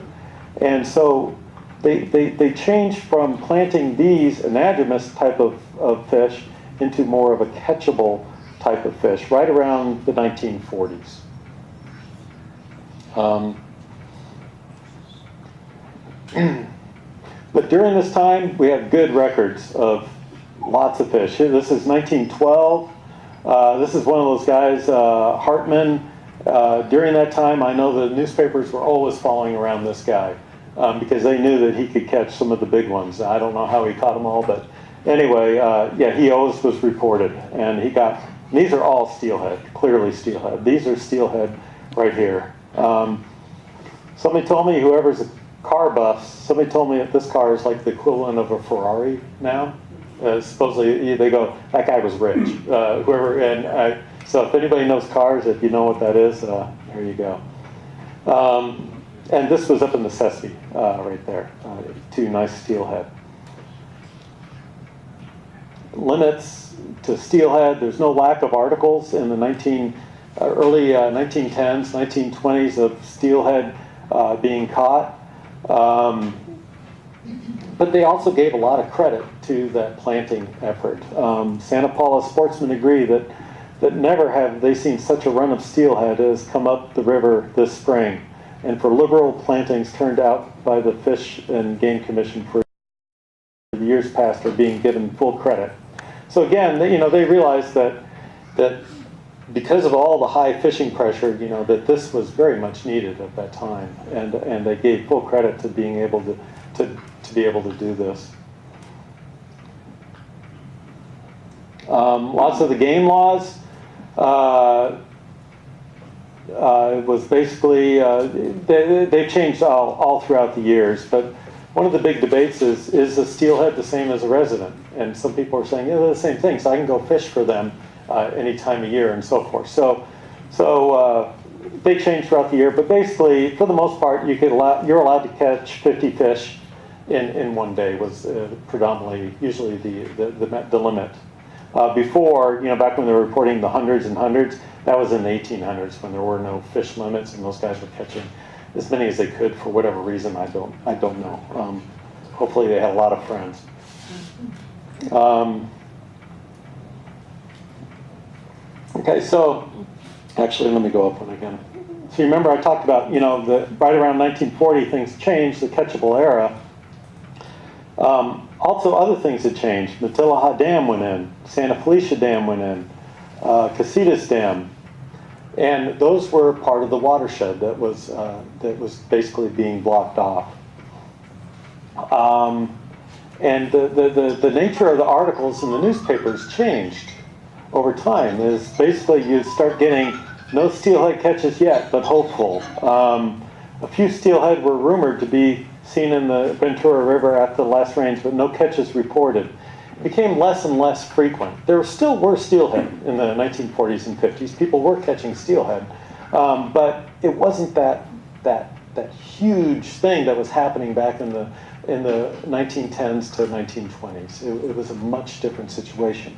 And so they changed from planting these anadromous type of fish into more of a catchable type of fish right around the 1940s. But during this time, we have good records of lots of fish. This is 1912. This is one of those guys, Hartman. During that time, I know the newspapers were always following around this guy because they knew that he could catch some of the big ones. I don't know how he caught them all, but anyway, he always was reported. And these are all steelhead, clearly steelhead. These are steelhead right here. Somebody told me, whoever's a car buff, somebody told me that this car is like the equivalent of a Ferrari now. Supposedly, they go, that guy was rich. So if anybody knows cars, if you know what that is, there you go. And this was up in the Sespe, right there. Two nice steelhead. Limits to steelhead. There's no lack of articles in the early 1910s, 1920s of steelhead being caught. But they also gave a lot of credit to that planting effort. Santa Paula sportsmen agree that never have they seen such a run of steelhead as come up the river this spring. And for liberal plantings turned out by the Fish and Game Commission for the years past are being given full credit. So again, they realized that because of all the high fishing pressure, that this was very much needed at that time, and they gave full credit to being able to be able to do this. Lots of the game laws was basically, they've changed all throughout the years, but one of the big debates is a steelhead the same as a resident? And some people are saying, yeah, they're the same thing, so I can go fish for them any time of year and so forth. So they change throughout the year, but basically, for the most part, you're allowed to catch 50 fish in one day was predominantly, usually the limit. Before, back when they were reporting the hundreds and hundreds, that was in the 1800s when there were no fish limits and those guys were catching as many as they could for whatever reason. I don't know. Hopefully they had a lot of friends. Okay, so actually let me go up one again. So you remember I talked about, right around 1940 things changed, the catchable era. Also other things had changed. Matilaha Dam went in, Santa Felicia Dam went in, Casitas Dam. And those were part of the watershed that was basically being blocked off. And the nature of the articles in the newspapers changed over time. Is basically you'd start getting no steelhead catches yet, but hopeful. A few steelhead were rumored to be seen in the Ventura River after the last rains, but no catches reported. It became less and less frequent. There still were steelhead in the 1940s and 50s. People were catching steelhead, but it wasn't that huge thing that was happening back in the 1910s to 1920s. It was a much different situation.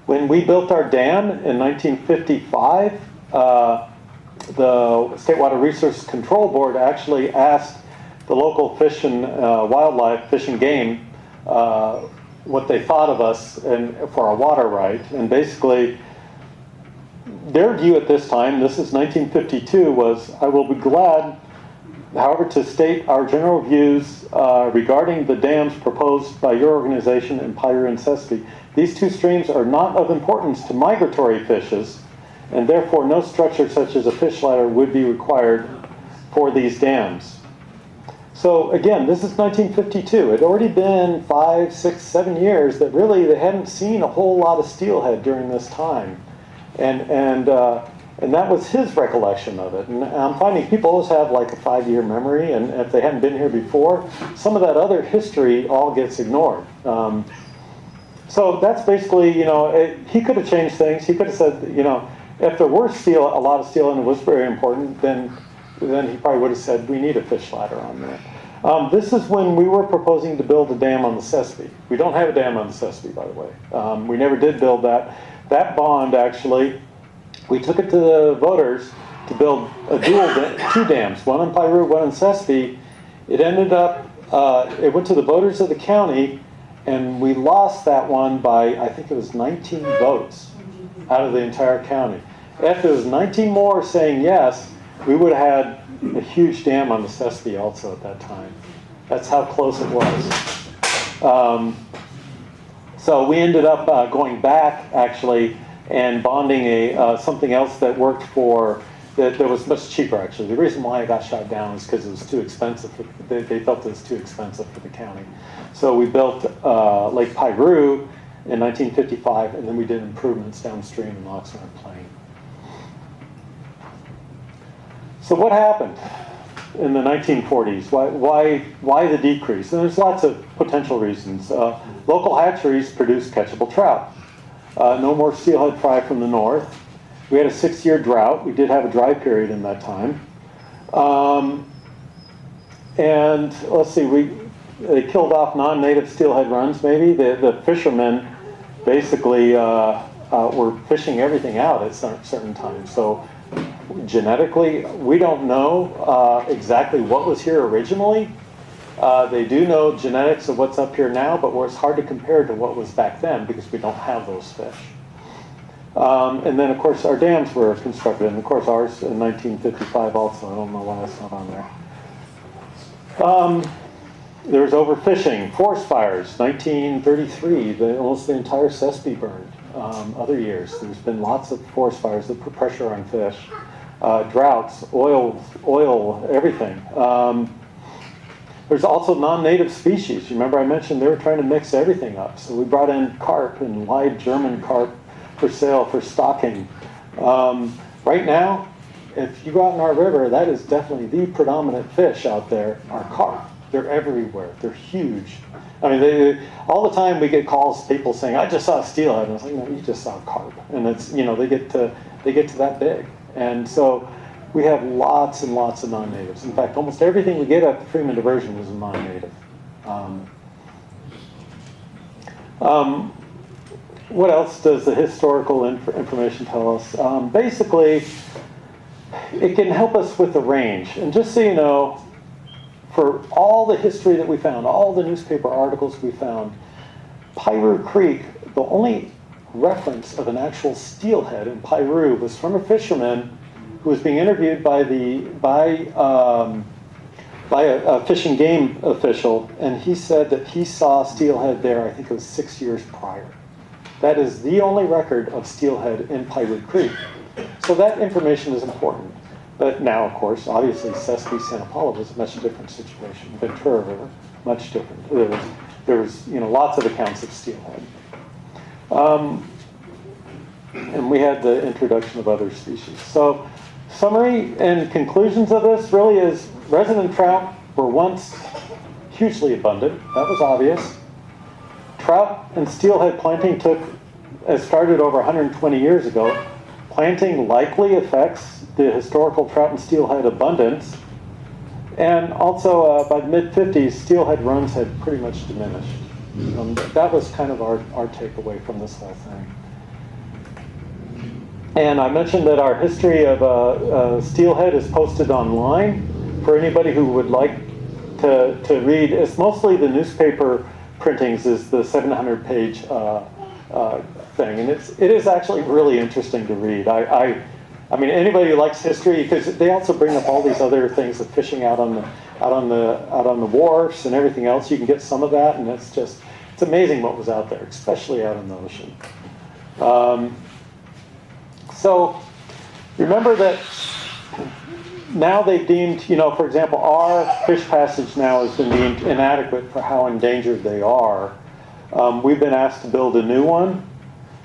When we built our dam in 1955, the State Water Resources Control Board actually asked the local fish and wildlife, fish and game, what they thought of us and for our water right. And basically, their view at this time, this is 1952, was, I will be glad, however, to state our general views regarding the dams proposed by your organization in Piru and Sespe. These two streams are not of importance to migratory fishes, and therefore no structure such as a fish ladder would be required for these dams. So again, this is 1952. It had already been 5, 6, 7 years that really they hadn't seen a whole lot of steelhead during this time. And that was his recollection of it. And I'm finding people always have like a 5-year memory, and if they hadn't been here before, some of that other history all gets ignored. So that's basically, he could have changed things. He could have said, if there were a lot of steel and it was very important, then he probably would have said, we need a fish ladder on there. This is when we were proposing to build a dam on the Sespe. We don't have a dam on the Sespe, by the way. We never did build that. That bond, actually, we took it to the voters to build two dams, one in Piru, one in Sespe. It ended up, it went to the voters of the county, and we lost that one by, I think it was 19 votes out of the entire county. If there was 19 more saying yes, we would have had a huge dam on the Sespe also at that time. That's how close it was. So we ended up going back, actually, and bonding something else that worked that was much cheaper, actually. The reason why it got shot down is because it was too expensive. They felt it was too expensive for the county. So we built Lake Piru in 1955, and then we did improvements downstream in Oxnard Plain. So what happened in the 1940s? Why the decrease? And there's lots of potential reasons. Local hatcheries produced catchable trout. No more steelhead fry from the north. We had a 6-year drought. We did have a dry period in that time. And let's see, they killed off non-native steelhead runs, maybe. The fishermen basically were fishing everything out at certain times. So genetically, we don't know exactly what was here originally. They do know genetics of what's up here now, but it's hard to compare to what was back then because we don't have those fish. And then, of course, our dams were constructed, and of course ours in 1955 also. I don't know why it's not on there. There was overfishing, forest fires, 1933, almost the entire Sespe burned. Other years, there's been lots of forest fires that put pressure on fish. Droughts, oil, everything. There's also non-native species. Remember I mentioned they were trying to mix everything up. So we brought in carp and live German carp for sale for stocking. Right now, if you go out in our river, that is definitely the predominant fish out there are carp. They're everywhere. They're huge. I mean, all the time we get calls, people saying, "I just saw a steelhead." And I was like, "No, you just saw a carp." And it's, they get to that big. And so we have lots and lots of non-natives. In fact, almost everything we get at the Freeman Diversion is a non-native. What else does the historical information tell us? Basically, it can help us with the range. And just so you know, for all the history that we found, all the newspaper articles we found, Piru Creek, the only reference of an actual steelhead in Piru was from a fisherman who was being interviewed by a fish and game official, and he said that he saw steelhead there, I think it was 6 years prior. That is the only record of steelhead in Piru Creek. So that information is important. But now, of course, obviously, Sespe Santa Paula was a much different situation. Ventura River, much different. There was lots of accounts of steelhead. And we had the introduction of other species. So summary and conclusions of this really is resident trout were once hugely abundant. That was obvious. Trout and steelhead planting started over 120 years ago. Planting likely affects the historical trout and steelhead abundance. And also by the mid-50s, steelhead runs had pretty much diminished. That was kind of our takeaway from this whole thing. And I mentioned that our history of steelhead is posted online for anybody who would like to read. It's mostly the newspaper printings is the 700-page thing, and it is actually really interesting to read. I mean, anybody who likes history, because they also bring up all these other things of fishing out on the wharfs and everything else. You can get some of that, and it's amazing what was out there, especially out in the ocean. So remember that now they've deemed, for example, our fish passage now has been deemed inadequate for how endangered they are. We've been asked to build a new one.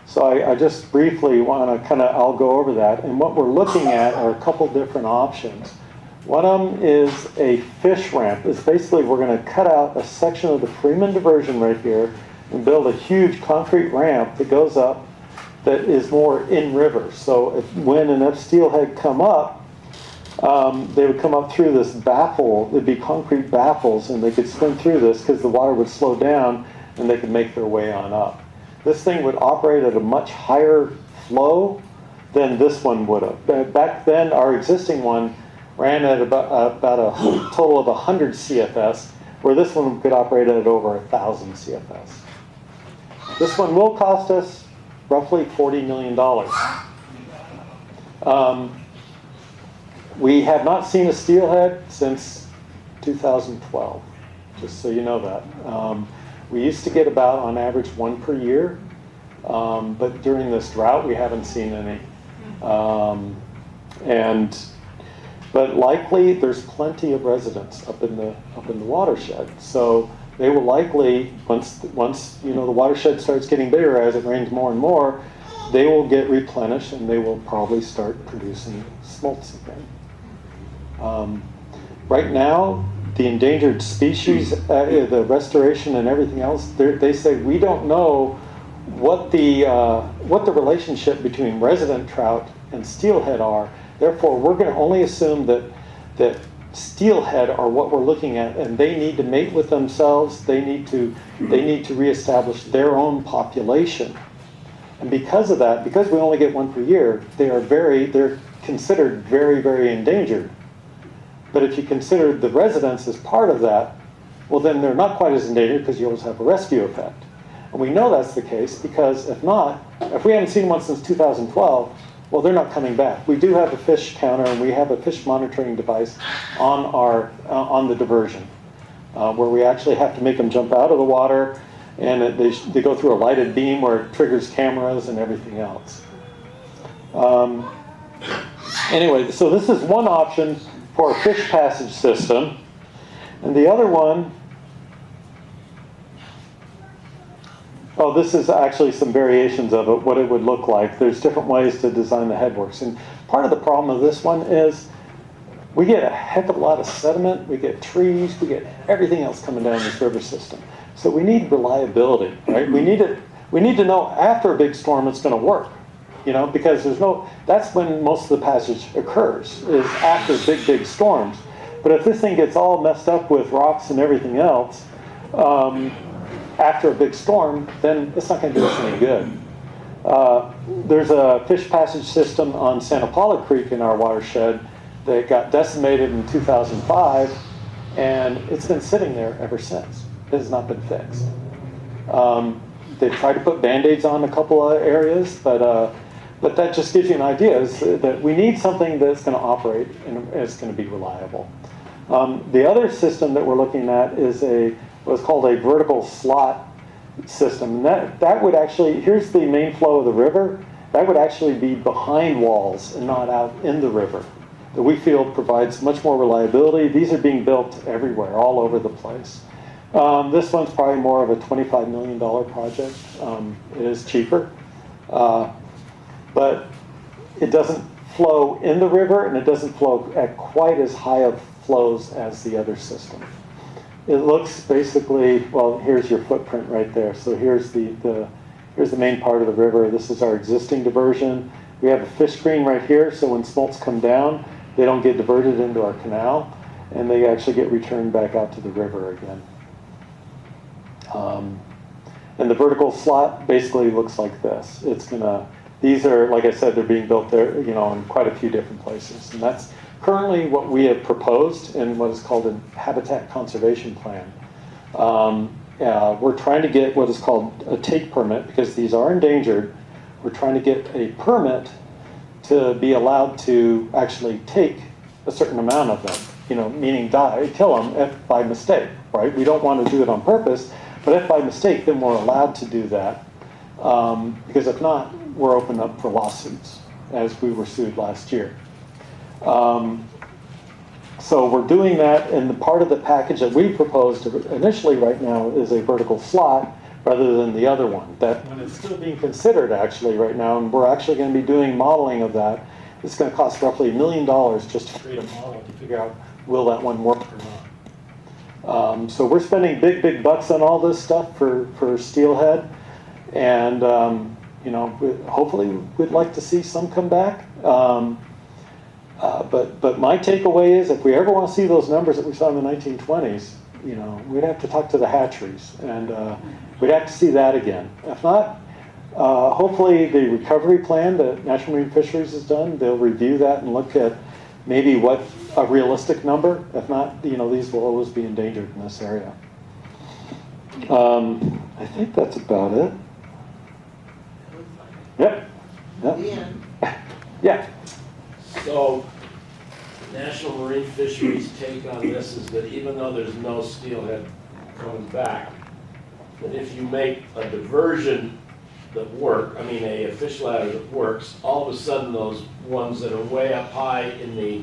So I just briefly want to I'll go over that. And what we're looking at are a couple different options. One of them is a fish ramp. It's basically we're going to cut out a section of the Freeman Diversion right here and build a huge concrete ramp that goes up that is more in river. So when and if steelhead come up, they would come up through this baffle. There'd be concrete baffles, and they could swim through this because the water would slow down, and they could make their way on up. This thing would operate at a much higher flow than this one would have. Back then, our existing one ran at about a total of 100 CFS, where this one could operate at over 1,000 CFS. This one will cost us roughly $40 million. We have not seen a steelhead since 2012, just so you know that. We used to get about, on average, one per year, but during this drought, we haven't seen any. But likely, there's plenty of residents up in the watershed. So they will likely, once the watershed starts getting bigger as it rains more and more, they will get replenished and they will probably start producing smolts again. Right now, the endangered species, the restoration and everything else, they say we don't know what the relationship between resident trout and steelhead are. Therefore, we're going to only assume that steelhead are what we're looking at, and they need to mate with themselves. They need to reestablish their own population. And because of that, because we only get one per year, they're considered very, very endangered. But if you consider the residents as part of that, well, then they're not quite as endangered because you always have a rescue effect. And we know that's the case because if we haven't seen one since 2012, well, they're not coming back. We do have a fish counter and we have a fish monitoring device on the diversion where we actually have to make them jump out of the water, and they go through a lighted beam where it triggers cameras and everything else. Anyway, so this is one option for a fish passage system. And the other one, oh, this is actually some variations of it, what it would look like. There's different ways to design the headworks. And part of the problem of this one is we get a heck of a lot of sediment, we get trees, we get everything else coming down this river system. So we need reliability, right? We need to know after a big storm it's going to work, because that's when most of the passage occurs, is after big storms. But if this thing gets all messed up with rocks and everything else, after a big storm, then it's not going to do us any good. There's a fish passage system on Santa Paula Creek in our watershed that got decimated in 2005, and it's been sitting there ever since. It has not been fixed. They've tried to put Band-Aids on a couple of areas, but that just gives you an idea, is that we need something that's going to operate and it's going to be reliable. The other system that we're looking at is what's called a vertical slot system. And that would actually, here's the main flow of the river, that would actually be behind walls and not out in the river. That we feel provides much more reliability. These are being built everywhere, all over the place. This one's probably more of a $25 million project. It is cheaper, but it doesn't flow in the river, and it doesn't flow at quite as high of flows as the other system. It looks basically, well, here's your footprint right there. So here's the main part of the river. This is our existing diversion. We have a fish screen right here, so when smolts come down, they don't get diverted into our canal, and they actually get returned back out to the river again. And the vertical slot basically looks like this. These are, like I said, they're being built there, in quite a few different places. And that's currently what we have proposed in what is called a habitat conservation plan. We're trying to get what is called a take permit, because these are endangered. We're trying to get a permit to be allowed to actually take a certain amount of them, meaning kill them if by mistake, right? We don't want to do it on purpose, but if by mistake, then we're allowed to do that. Because if not, we're open up for lawsuits, as we were sued last year. So we're doing that, and the part of the package that we proposed initially right now is a vertical slot, rather than the other one. That one is still being considered actually right now, and we're actually going to be doing modeling of that. It's going to cost roughly $1 million just to create a model to figure out will that one work or not. So we're spending big bucks on all this stuff for Steeelhead, and hopefully we'd like to see some come back. But my takeaway is, if we ever want to see those numbers that we saw in the 1920s, we'd have to talk to the hatcheries, and we'd have to see that again. If not, hopefully the recovery plan that National Marine Fisheries has done, they'll review that and look at maybe what a realistic number. If not, these will always be endangered in this area. I think that's about it. Yep. Yeah. Yeah. So, National Marine Fisheries' take on this is that even though there's no steelhead coming back, that if you make a diversion that a fish ladder that works, all of a sudden those ones that are way up high in the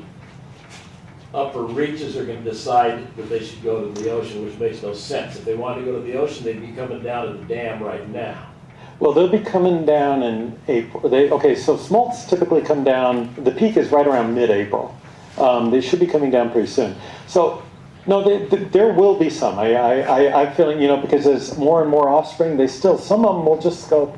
upper reaches are going to decide that they should go to the ocean, which makes no sense. If they wanted to go to the ocean, they'd be coming down to the dam right now. Well, they'll be coming down in April. So smolts typically come down, the peak is right around mid-April. They should be coming down pretty soon. So, no, there will be some. I'm feeling, because there's more and more offspring, some of them will just go,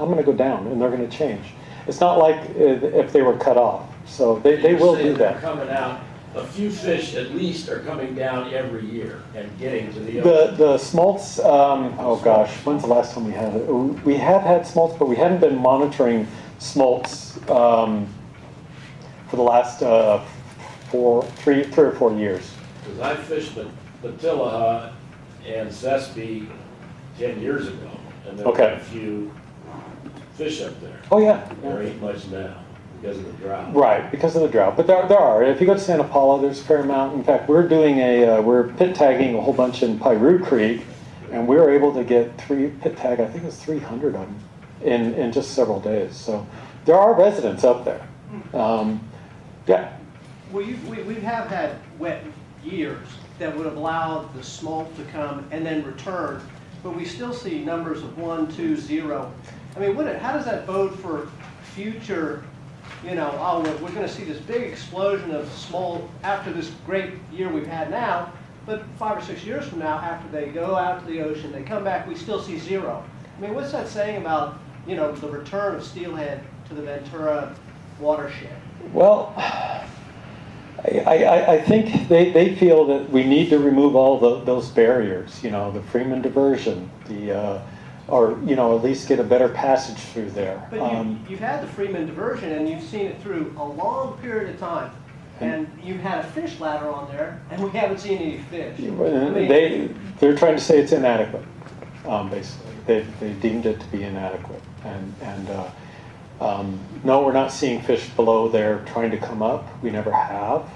I'm going to go down, and they're going to change. It's not like if they were cut off. So they will do that. Coming out, a few fish at least are coming down every year and getting to the ocean. The smolts, oh gosh, when's the last time we had it? We have had smolts, but we hadn't been monitoring smolts for the last 3 or 4 years. Because I fished Ventura and Sespe 10 years ago, and there were a few fish up there. Oh yeah. There ain't much now because of the drought. Right, because of the drought. But there are. If you go to Santa Paula, there's a fair amount. In fact, we're doing we're pit tagging a whole bunch in Piru Creek, and we were able to get pit tag, I think it was 300 of them in just several days. So there are residents up there. Yeah. Well, we have had wet years, that would have allowed the smolt to come and then return, but we still see numbers of 1, 2, 0. I mean, how does that bode for future, you know, oh, we're going to see this big explosion of smolt after this great year we've had now, but 5 or 6 years from now, after they go out to the ocean, they come back, we still see 0. I mean, what's that saying about, you know, the return of steelhead to the Ventura watershed? Well, I think they feel that we need to remove all those barriers, you know, the Freeman diversion, or, you know, at least get a better passage through there. But you've had the Freeman diversion, and you've seen it through a long period of time. And you've had a fish ladder on there, and we haven't seen any fish. They're trying to say it's inadequate, basically. They deemed it to be inadequate. No, we're not seeing fish below there trying to come up. We never have.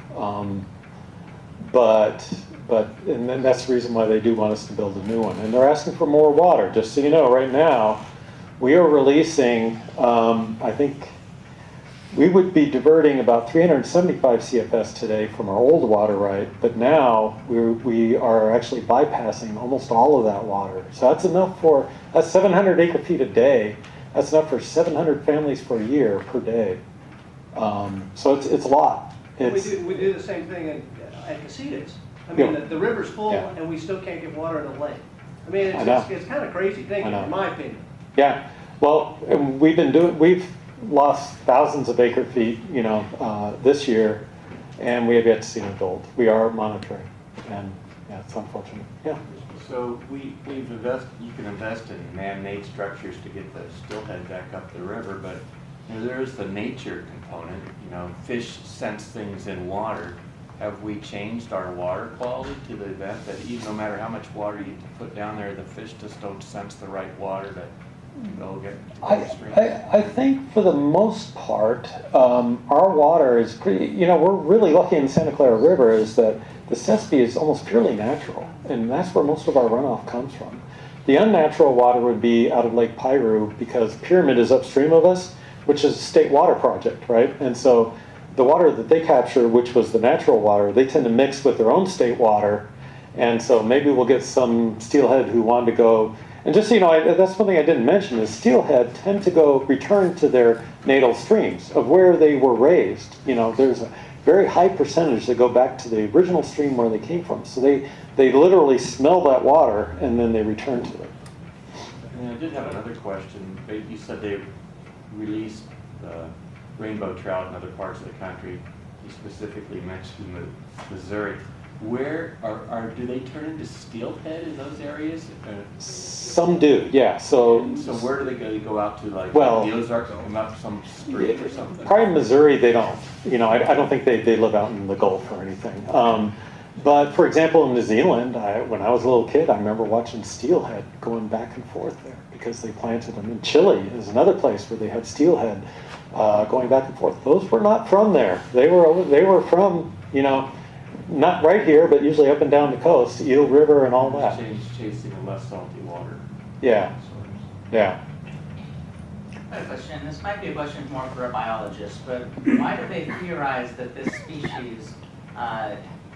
And then that's the reason why they do want us to build a new one. And they're asking for more water. Just so you know, right now, we are releasing, I think, we would be diverting about 375 CFS today from our old water right, but now we are actually bypassing almost all of that water. So that's 700 acre feet a day. That's enough for 700 families per year per day. So it's a lot. We do the same thing at Casitas. I mean, the river's full, and we still can't get water in the lake. I mean, it's kind of crazy thinking, in my opinion. Yeah. Well, we've lost thousands of acre feet, you know, this year, and we have yet to see an adult. We are monitoring, and yeah, it's unfortunate. Yeah. So you can invest in man-made structures to get the steelhead back up the river, but you know, there's the nature component. You know, fish sense things in water. Have we changed our water quality to the event that even no matter how much water you put down there, the fish just don't sense the right water to go get streams? I think for the most part, our water is pretty, you know, we're really lucky in the Santa Clara River is that the Sespe is almost purely natural, and that's where most of our runoff comes from. The unnatural water would be out of Lake Piru because Pyramid is upstream of us, which is a state water project, right? And so the water that they capture, which was the natural water, they tend to mix with their own state water, and so maybe we'll get some steelhead who want to go. And just so you know, that's one thing I didn't mention is steelhead tend to return to their natal streams of where they were raised. You know, there's a very high percentage that go back to the original stream where they came from. So they literally smell that water and then they return to it. And I did have another question. You said they released rainbow trout in other parts of the country. You specifically mentioned Missouri. Where do they turn into steelhead in those areas? Some do, yeah. So where do they go? They go out to like the Ozarks and come up some stream or something? Probably in Missouri they don't. You know, I don't think they live out in the Gulf or anything. But for example, in New Zealand, when I was a little kid, I remember watching steelhead going back and forth there because they planted them. In Chile is another place where they had steelhead going back and forth. Those were not from there. They were from, you know, not right here, but usually up and down the coast, Eel River and all that. Chasing the less salty water. Yeah, yeah. I have a question. This might be a question more for a biologist, but why do they theorize that this species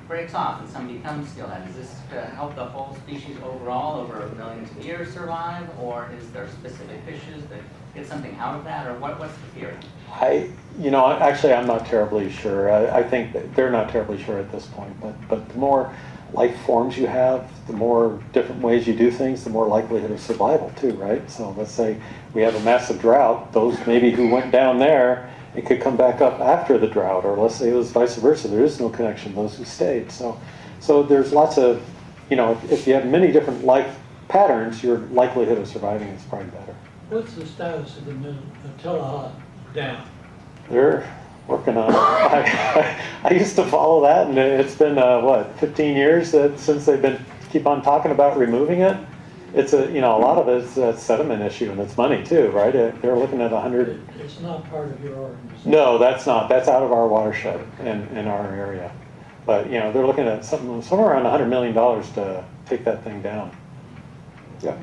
breaks off and some becomes steelhead? Is this to help the whole species overall over millions of years survive, or is there specific fishes that get something out of that, or what's the theory? Actually, I'm not terribly sure. I think that they're not terribly sure at this point. But the more life forms you have, the more different ways you do things, the more likelihood of survival too, right? So let's say we have a massive drought. Those maybe who went down there, it could come back up after the drought. Or let's say it was vice versa. There is no connection. Those who stayed. So there's lots of, if you have many different life patterns, your likelihood of surviving is probably better. What's the status of the Tullahat Dam? They're working on it. I used to follow that, and it's been 15 years since they've keep on talking about removing it. It's a lot of it's a sediment issue, and it's money too, right? They're looking at 100. It's not part of your organization. No, that's not. That's out of our watershed in our area. But they're looking at somewhere around $100 million to take that thing down. Yeah.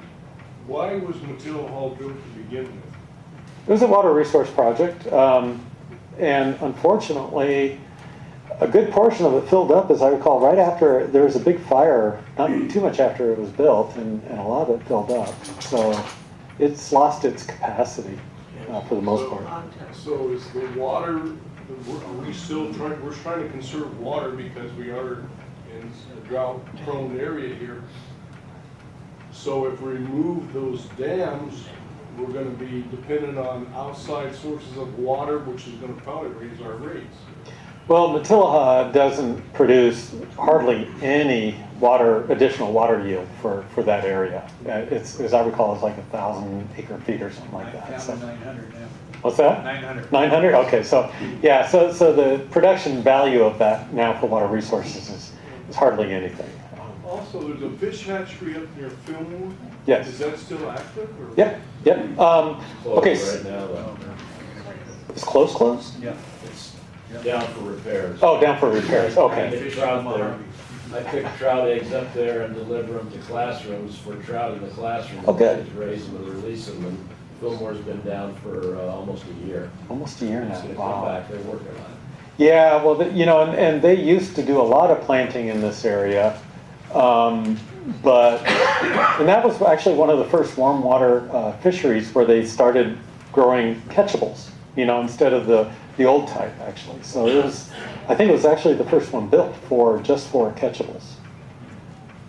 Why was Matilla Hall built to begin with? It was a water resource project, and unfortunately, a good portion of it filled up, as I recall, right after there was a big fire, not too much after it was built, and a lot of it filled up. So it's lost its capacity for the most part. So is the water, are we still trying, we're trying to conserve water because we are in a drought-prone area here. So if we remove those dams, we're gonna be dependent on outside sources of water, which is gonna probably raise our rates. Well, Matilaha doesn't produce hardly any additional water yield for that area. It's, as I recall, it's like 1,000 acre feet or something like that. So. 900 now. What's that? 900. 900? Okay, so yeah, so the production value of that now for water resources is hardly anything. Also, there's a fish hatchery up near Fillmore. Yes. Is that still active? Or? Yep, yep. Okay, Closed right now, though. it's closed? Yeah. It's down for repairs. Oh, down for repairs, I okay. pick trout there. I pick trout eggs up there and deliver them to classrooms for trout in the classroom. Oh, good. To raise them and release them, and Fillmore's been down for almost a year. Almost a year It's now, gonna come wow. back, they're working on it. Yeah, well, and they used to do a lot of planting in this area. And that was actually one of the first warm water fisheries where they started growing catchables, instead of the old type, actually. So I think it was actually the first one built just for catchables.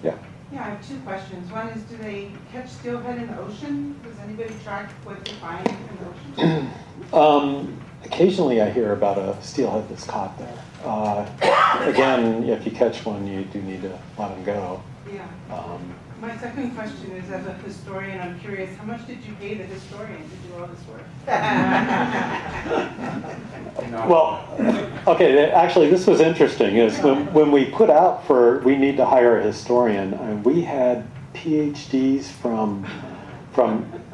Yeah. Yeah, I have two questions. One is, do they catch steelhead in the ocean? Does anybody track what they find in the ocean? Occasionally I hear about a steelhead that's caught there. Again, if you catch one, you do need to let them go. Yeah. Um, My second question is, as a historian, I'm curious, how much did you pay the historian to do all this work? Well, okay, actually, this was interesting, is when we put out we need to hire a historian, and we had PhDs from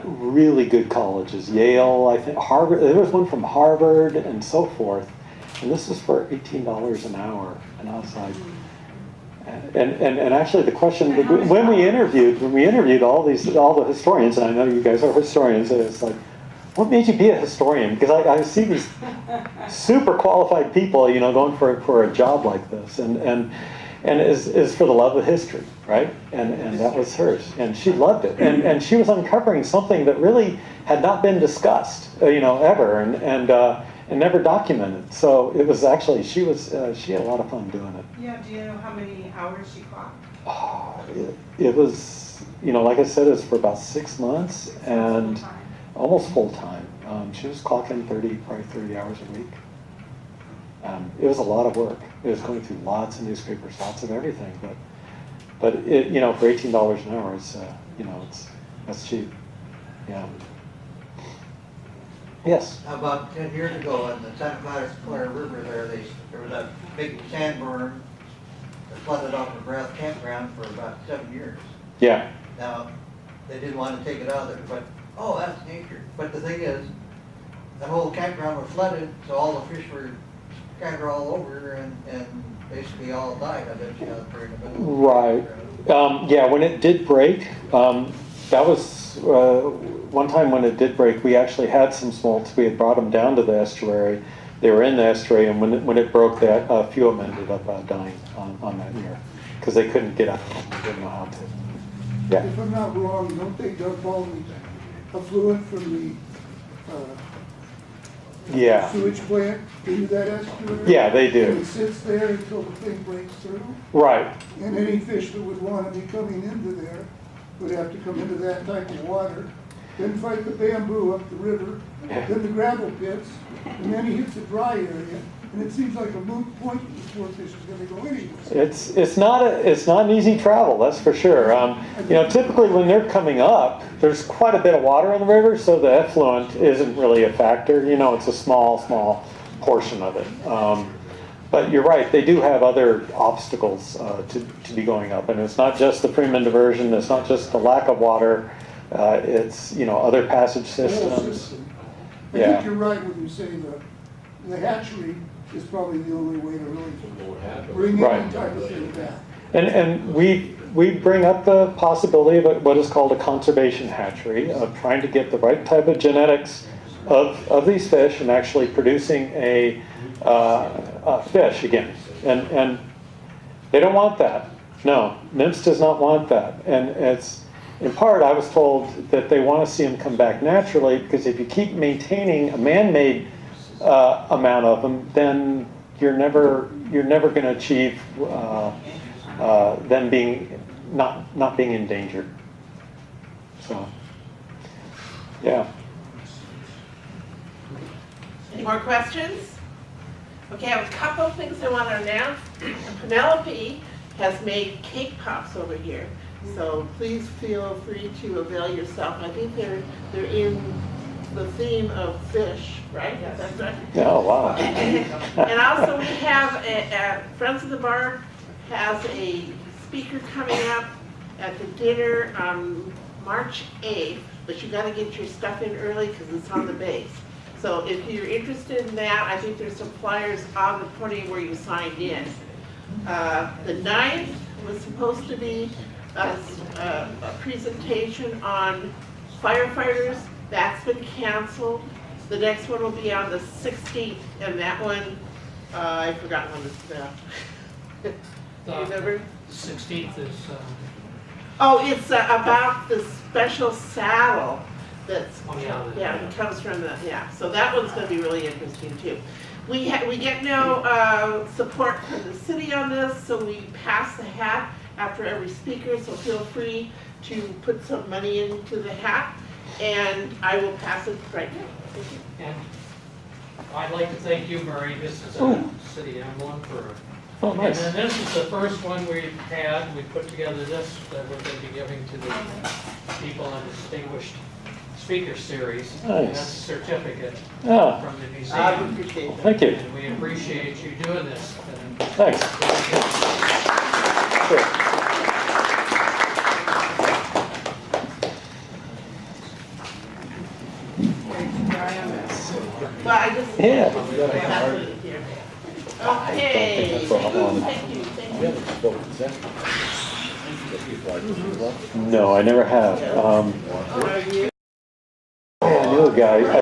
really good colleges, Yale, I think, Harvard, there was one from Harvard and so forth, and this is for $18 an hour, and I was like, and actually the question, when we interviewed all the historians, and I know you guys are historians, and it's like, what made you be a historian? Because I see these super qualified people, going for a job like this, and is for the love of history, right? And that was hers, and she loved it, and she was uncovering something that really had not been discussed, ever, and never documented. So it was actually she had a lot of fun doing it. Yeah, do you know how many hours she clocked? Oh, it was, like I said, it's for about 6 months and Full-time. almost full time. She was clocking probably 30 hours a week. It was a lot of work. It was going through lots of newspapers, lots of everything. But it, for $18 an hour, that's cheap. Yeah. Yes. About 10 years ago in the Santa Clara River there was a big sandworm that flooded off the Grass campground for about 7 years. Yeah. Now, they didn't want to take it out of there, but, oh, that's nature. But the thing is, the whole campground was flooded, so all the fish were scattered all over and basically all died of it, during the middle of the Right. campground. Yeah, when it did break, that was one time when it did break, we actually had some smolts. We had brought them down to the estuary. They were in the estuary, and when it broke, a few of them ended up dying on that year because they couldn't get out. They didn't know how to. Yeah. If I'm not wrong, don't they dump all the effluent from the Yeah. sewage plant into that estuary? Yeah, they do. And it sits there until the thing breaks through? Right. And any fish that would want to be coming into there would have to come into that type of water, then fight the bamboo up the river, then the gravel pits, and then he hits the dry area. And it seems like a moot point before fish is going to go anywhere. It's not an easy travel, that's for sure. Typically when they're coming up, there's quite a bit of water in the river, so the effluent isn't really a factor. It's a small portion of it. But you're right, they do have other obstacles to be going up, and it's not just the Freeman diversion. It's not just the lack of water. It's other passage The whole systems. system. I Yeah. think you're right when you say the hatchery is probably the only way to really bring Right. any type of thing back. And we bring up the possibility of what is called a conservation hatchery, of trying to get the right type of genetics of these fish and actually producing a fish again. And they don't want that. No, NIMS does not want that. And it's, in part, I was told that they want to see them come back naturally, because if you keep maintaining a man-made amount of them, then you're never going to achieve them being not being endangered. So, yeah. Any more questions? Okay, I have a couple of things I want to announce. Penelope has made cake pops over here, so please feel free to avail yourself. I think they're in the theme of fish, right? That's right. Oh, wow. And also we have Friends of the Bar has a speaker coming up at the dinner on March 8th, but you gotta get your stuff in early because it's on the base. So if you're interested in that, I think there's some flyers on the podium where you signed in. The 9th was supposed to be a presentation on firefighters. That's been canceled. The next one will be on the 16th, and that one, I forgot when it's about. Do you remember? 16th is, Oh, it's about the special saddle that's, Oh, yeah. yeah, it comes from the, yeah. So that one's gonna be really interesting too. We get no support from the city on this, so we pass the hat after every speaker, so feel free to put some money into the hat, and I will pass it right now. Thank you. and I'd like to thank you, Murray. This is a city emblem for. Oh, nice. And then this is the first one we've had. We put together this that we're going to be giving to the people in the Distinguished Speaker Series. And that's a Nice. certificate Ah, from the I museum. appreciate that. thank you. And we appreciate you doing this. And Thanks. Sure. Well, I just. Yeah. Pass it here. Okay. that's what I wanted. Thank you, thank you. No, I never have. Are you? I knew a guy.